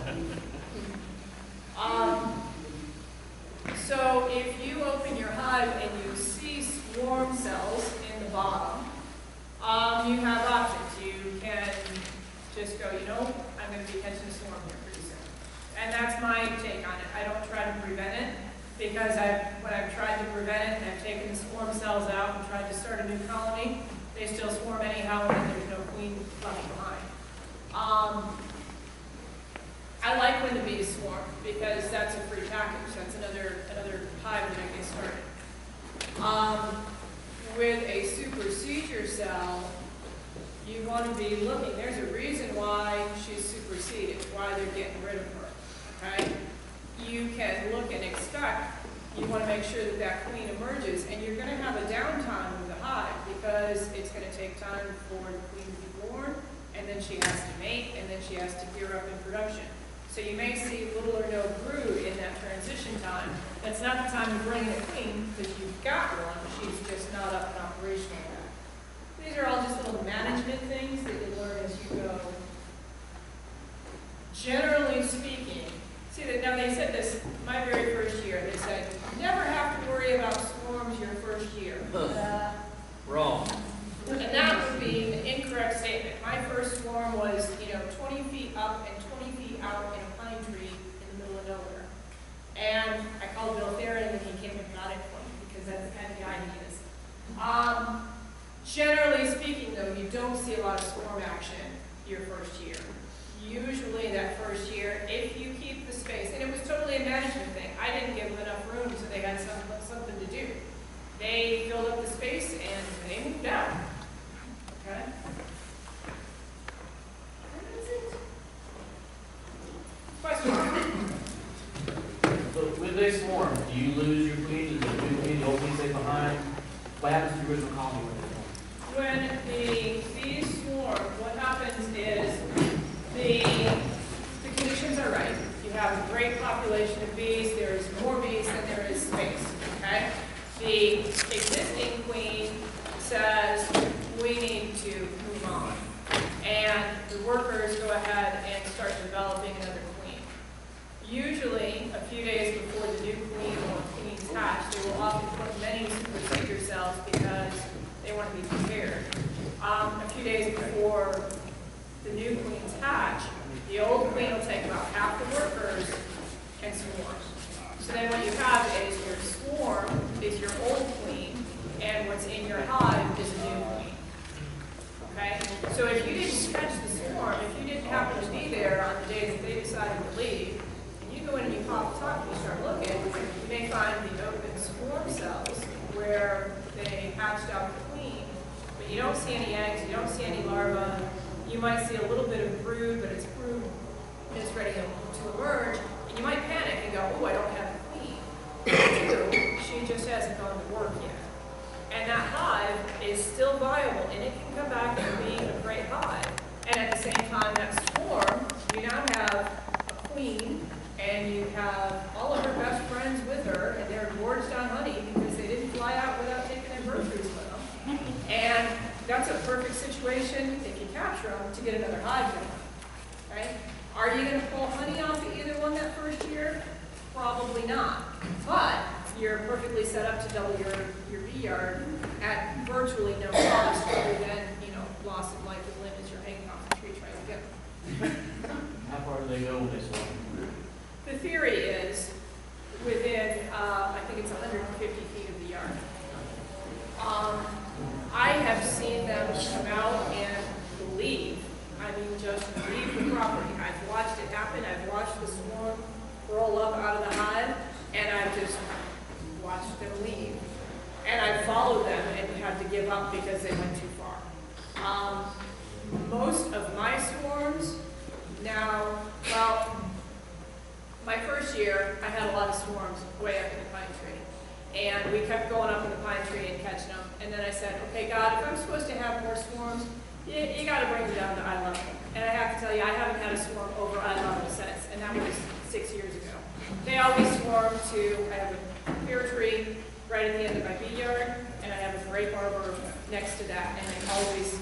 So if you open your hive and you see swarm cells in the bottom, you have options. You can just go, you know, I'm going to be catching a swarm here pretty soon. And that's my take on it. I don't try to prevent it, because when I've tried to prevent it and I've taken the swarm cells out and tried to start a new colony, they still swarm anyhow, and then there's no queen left behind. I like when the bees swarm, because that's a free package. That's another hive that I get started. With a supersedure cell, you want to be looking. There's a reason why she's superseded, why they're getting rid of her. Okay? You can look and expect. You want to make sure that that queen emerges, and you're going to have a downtime with the hive, because it's going to take time for the queen to be born, and then she has to mate, and then she has to gear up in production. So you may see little or no brood in that transition time. That's not the time to bring in a queen, because you've got one. She's just not up and operational yet. These are all just little management things that you learn as you go. Generally speaking, see that now they said this my very first year. They said, never have to worry about swarms your first year. Wrong. And that would be an incorrect statement. My first swarm was, 20 feet up and 20 feet out in a pine tree in the middle of nowhere. And I called Bill Theron, and he came and got it for me, because that's the kind of guy he is. Generally speaking, though, you don't see a lot of swarm action your first year. Usually that first year, if you keep the space, and it was totally a management thing. I didn't give them enough room, so they had something to do. They filled up the space and they moved out. Okay? And that's it. Question? So with they swarm, do you lose your queen? Does the new queen, the old queen stay behind? What happens to the original colony when they swarm? When the bees swarm, what happens is the conditions are right. You have a great population of bees. There's more bees than there is space. Okay? The existing queen says we need to move on, and the workers go ahead and start developing another queen. Usually, a few days before the new queen or queens hatch, they will often put many supersedure cells because they want to be prepared. A few days before the new queens hatch, the old queen will take about half the workers and swarm. So then what you have is your swarm is your old queen, and what's in your hive is a new queen. Okay? So if you didn't catch the swarm, if you didn't happen to be there on the day that they decided to leave, and you go in and you pop the top and you start looking, you may find the open swarm cells where they hatched out the queen, but you don't see any eggs, you don't see any larvae. You might see a little bit of brood, but it's brood is ready to emerge, and you might panic and go, oh, I don't have a queen. She just hasn't gone to work yet. And that hive is still viable, and it can come back and be a great hive. And at the same time, that swarm, you now have a queen, and you have all of her best friends with her, and they're gorged on honey because they didn't fly out without taking their groceries with them. And that's a perfect situation, if you capture them, to get another hive going. Okay? Are you going to pull honey off of either one that first year? Probably not. But you're perfectly set up to double your bee yard at virtually no cost, other than, loss of life and limb as you're hanging off the tree trying to get them. How far do they go when they swarm? The theory is within, I think it's 150 feet of the yard. I have seen them come out and leave. I mean, just leave the property. I've watched it happen. I've watched the swarm roll up out of the hive, and I've just watched them leave. And I've followed them and had to give up because they went too far. Most of my swarms now, well, my first year, I had a lot of swarms way up in the pine tree. And we kept going up in the pine tree and catching them. And then I said, okay, God, if I'm supposed to have more swarms, you got to bring them down to eye level. And I have to tell you, I haven't had a swarm over eye level since, and that was 6 years ago. They always swarm to, I have a pear tree right at the end of my bee yard, and I have a grape arbor next to that, and they always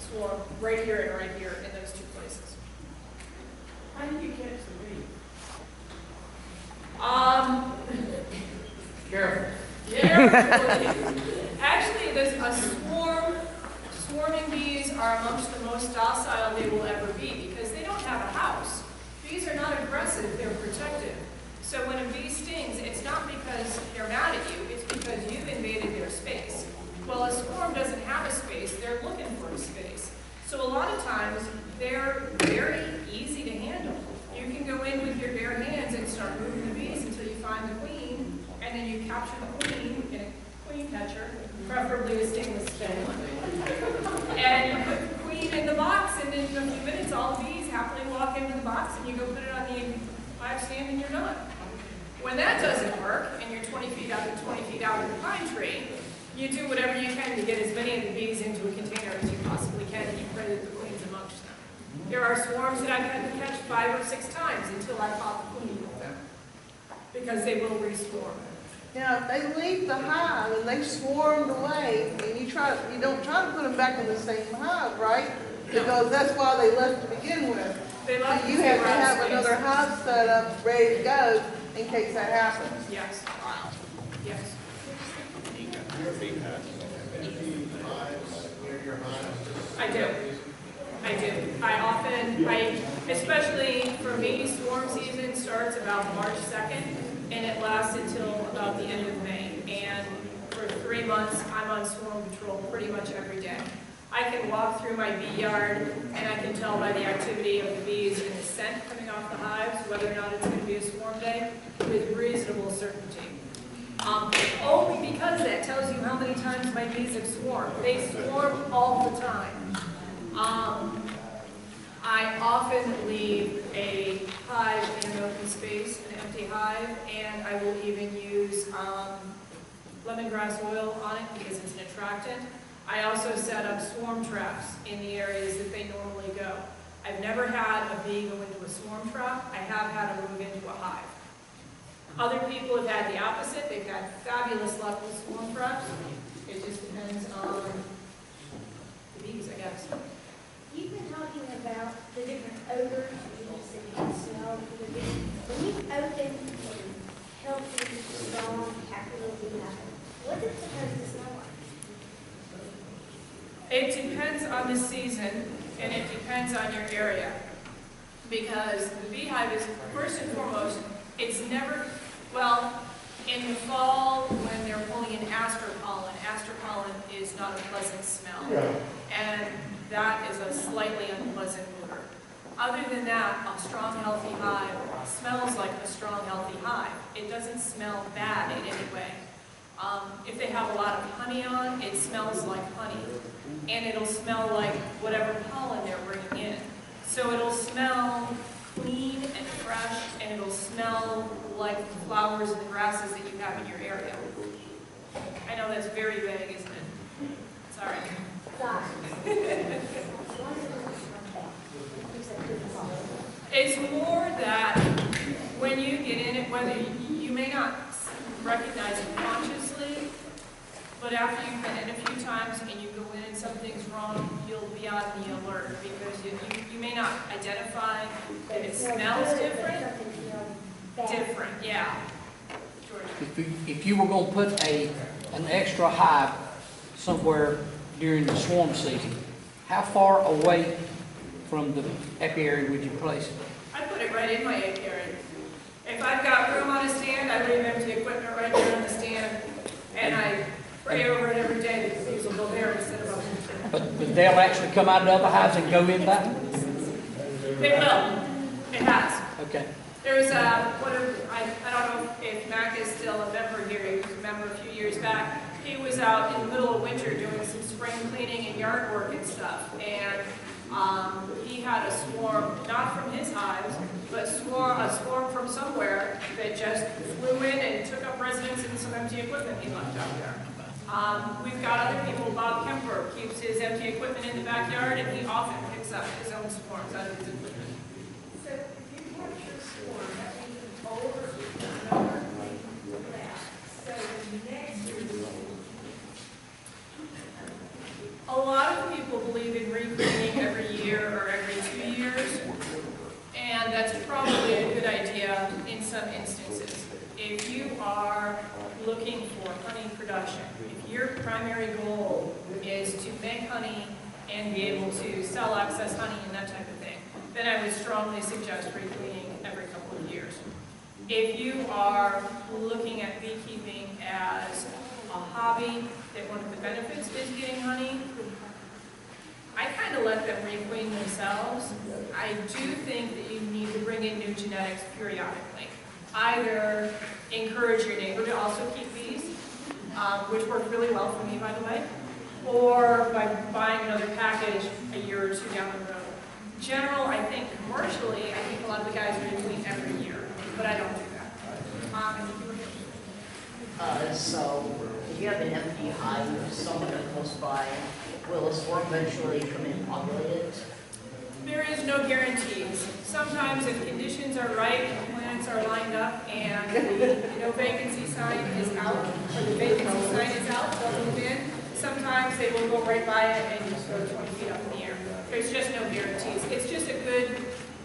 swarm right here and right here in those two places. How do you catch the bee? Careful. Yeah. Actually, there's a swarming bees are amongst the most docile they will ever be because they don't have a house. Bees are not aggressive, they're protective. So when a bee stings, it's not because they're mad at you, it's because you've invaded their space. Well, a swarm doesn't have a space, they're looking for a space. So a lot of times, they're very easy to handle. You can go in with your bare hands and start moving the bees until you find the queen, and then you capture the queen in a queen catcher, preferably a stainless steel. And you put the queen in the box, and in a few minutes, all the bees happily walk into the box, and you go put it on the hive stand, and you're done. When that doesn't work, and you're 20 feet out of the pine tree, you do whatever you can to get as many of the bees into a container as you possibly can, and you pray that the queen's amongst them. There are swarms that I've had to catch 5 or 6 times until I caught the queen with them, because they will re-swarm. Now, if they leave the hive and they swarmed away, and you don't try to put them back in the same hive, right? Because that's why they left to begin with. They left So you have to have another hive set up, ready to go, in case that happens. Yes. Wow. Yes. I do. Especially for me, swarm season starts about March 2nd, and it lasts until about the end of May. And for 3 months, I'm on swarm patrol pretty much every day. I can walk through my bee yard and I can tell by the activity of the bees and the scent coming off the hives whether or not it's going to be a swarm day with reasonable certainty. Only because that tells you how many times my bees have swarmed. They swarm all the time. I often leave a hive in an open space, an empty hive, and I will even use lemongrass oil on it because it's an attractant. I also set up swarm traps in the areas that they normally go. I've never had a bee go into a swarm trap. I have had them move into a hive. Other people have had the opposite. They've had fabulous luck with swarm traps. It just depends on the bees, I guess. You've been talking about the different odors you can smell for the bees. When you open a healthy, strong, capital beehive, what's it supposed to smell like? It depends on the season, and it depends on your area. Because the beehive is, first and foremost, it's never, well, in the fall when they're pulling in aster pollen is not a pleasant smell. And that is a slightly unpleasant odor. Other than that, a strong, healthy hive smells like a strong, healthy hive. It doesn't smell bad in any way. If they have a lot of honey on, it smells like honey. And it'll smell like whatever pollen they're bringing in. So it'll smell clean and fresh, and it'll smell like the flowers and the grasses that you have in your area. I know that's very vague, isn't it? Sorry. It's more that when you get in it, whether you may not recognize it consciously, but after you've been in a few times and you go in and something's wrong, you'll be on the alert because you may not identify that it smells different. Different, yeah. George. If you were going to put an extra hive somewhere during the swarm season, how far away from the apiary would you place it? I put it right in my apiary. If I've got room on a stand, I leave empty equipment right there on the stand, and I pray over it every day that the bees will go there instead of up there. But they'll actually come out of the other hives and go in that? They will. It has. Okay. There's I don't know if Mac is still a member here. He was a member a few years back. He was out in the middle of winter doing some spring cleaning and yard work and stuff. And he had a swarm, not from his hives, but a swarm from somewhere that just flew in and took up residence in some empty equipment he left out there. We've got other people. Bob Kemper keeps his empty equipment in the backyard, and he often picks up his own swarms out of his equipment. So if you capture swarm, that means it's older, another thing for that. So next year, a lot of people believe in re-cleaning every year or every 2 years, and that's probably a good idea in some instances. If you are looking for honey production, if your primary goal is to make honey and be able to sell excess honey and that type of thing, then I would strongly suggest re-cleaning every couple of years. If you are looking at beekeeping as a hobby, that one of the benefits is getting honey, I kind of let them re-queen themselves. I do think that you need to bring in new genetics periodically. Either encourage your neighbor to also keep bees, which worked really well for me, by the way, or by buying another package a year or two down the road. General, I think commercially, I think a lot of the guys are re-queen every year, but I don't do that. I think you were here. So if you have an empty hive somewhere close by, will a swarm eventually come in and populate it? There is no guarantees. Sometimes if conditions are right and the planets are lined up and the no vacancy sign is out, or the vacancy sign is out, they'll move in. Sometimes they will go right by it and just go 20 feet up in the air. There's just no guarantees. It's just a good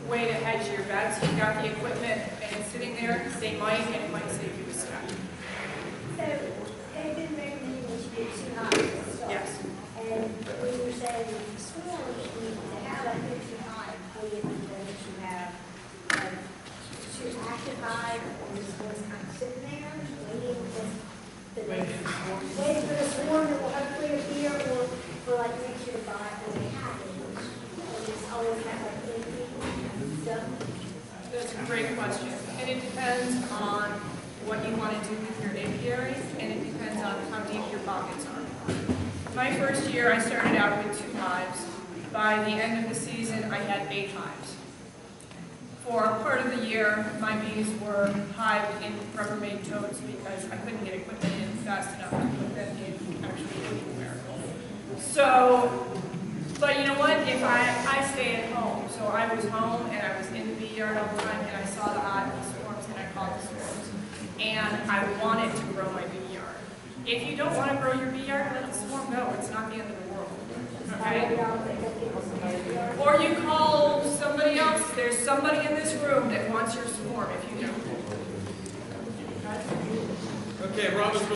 way to hedge your bets. You've got the equipment and it's sitting there, they might, and it might save you a step. So, they've been recommending that you get 2 hives. Yes. And we were saying swarms, to have a 50 hive, we didn't know that you have 2 active hive, and this one's kind of sitting there, waiting for the swarm that will have My first year, I started out with 2 hives. By the end of the season, I had 8 hives. For part of the year, my bees were hived in Rubbermaid totes because I couldn't get equipment in fast enough to put them in actually anywhere. So, but you know what? If I stay at home, so I was home and I was in the bee yard all the time and I saw the hive swarms and I caught the swarms. And I wanted to grow my bee yard. If you don't want to grow your bee yard, let the swarm go. It's not the end of the world. Okay? Or you call somebody else. There's somebody in this room that wants your swarm if you don't. Okay, Robin's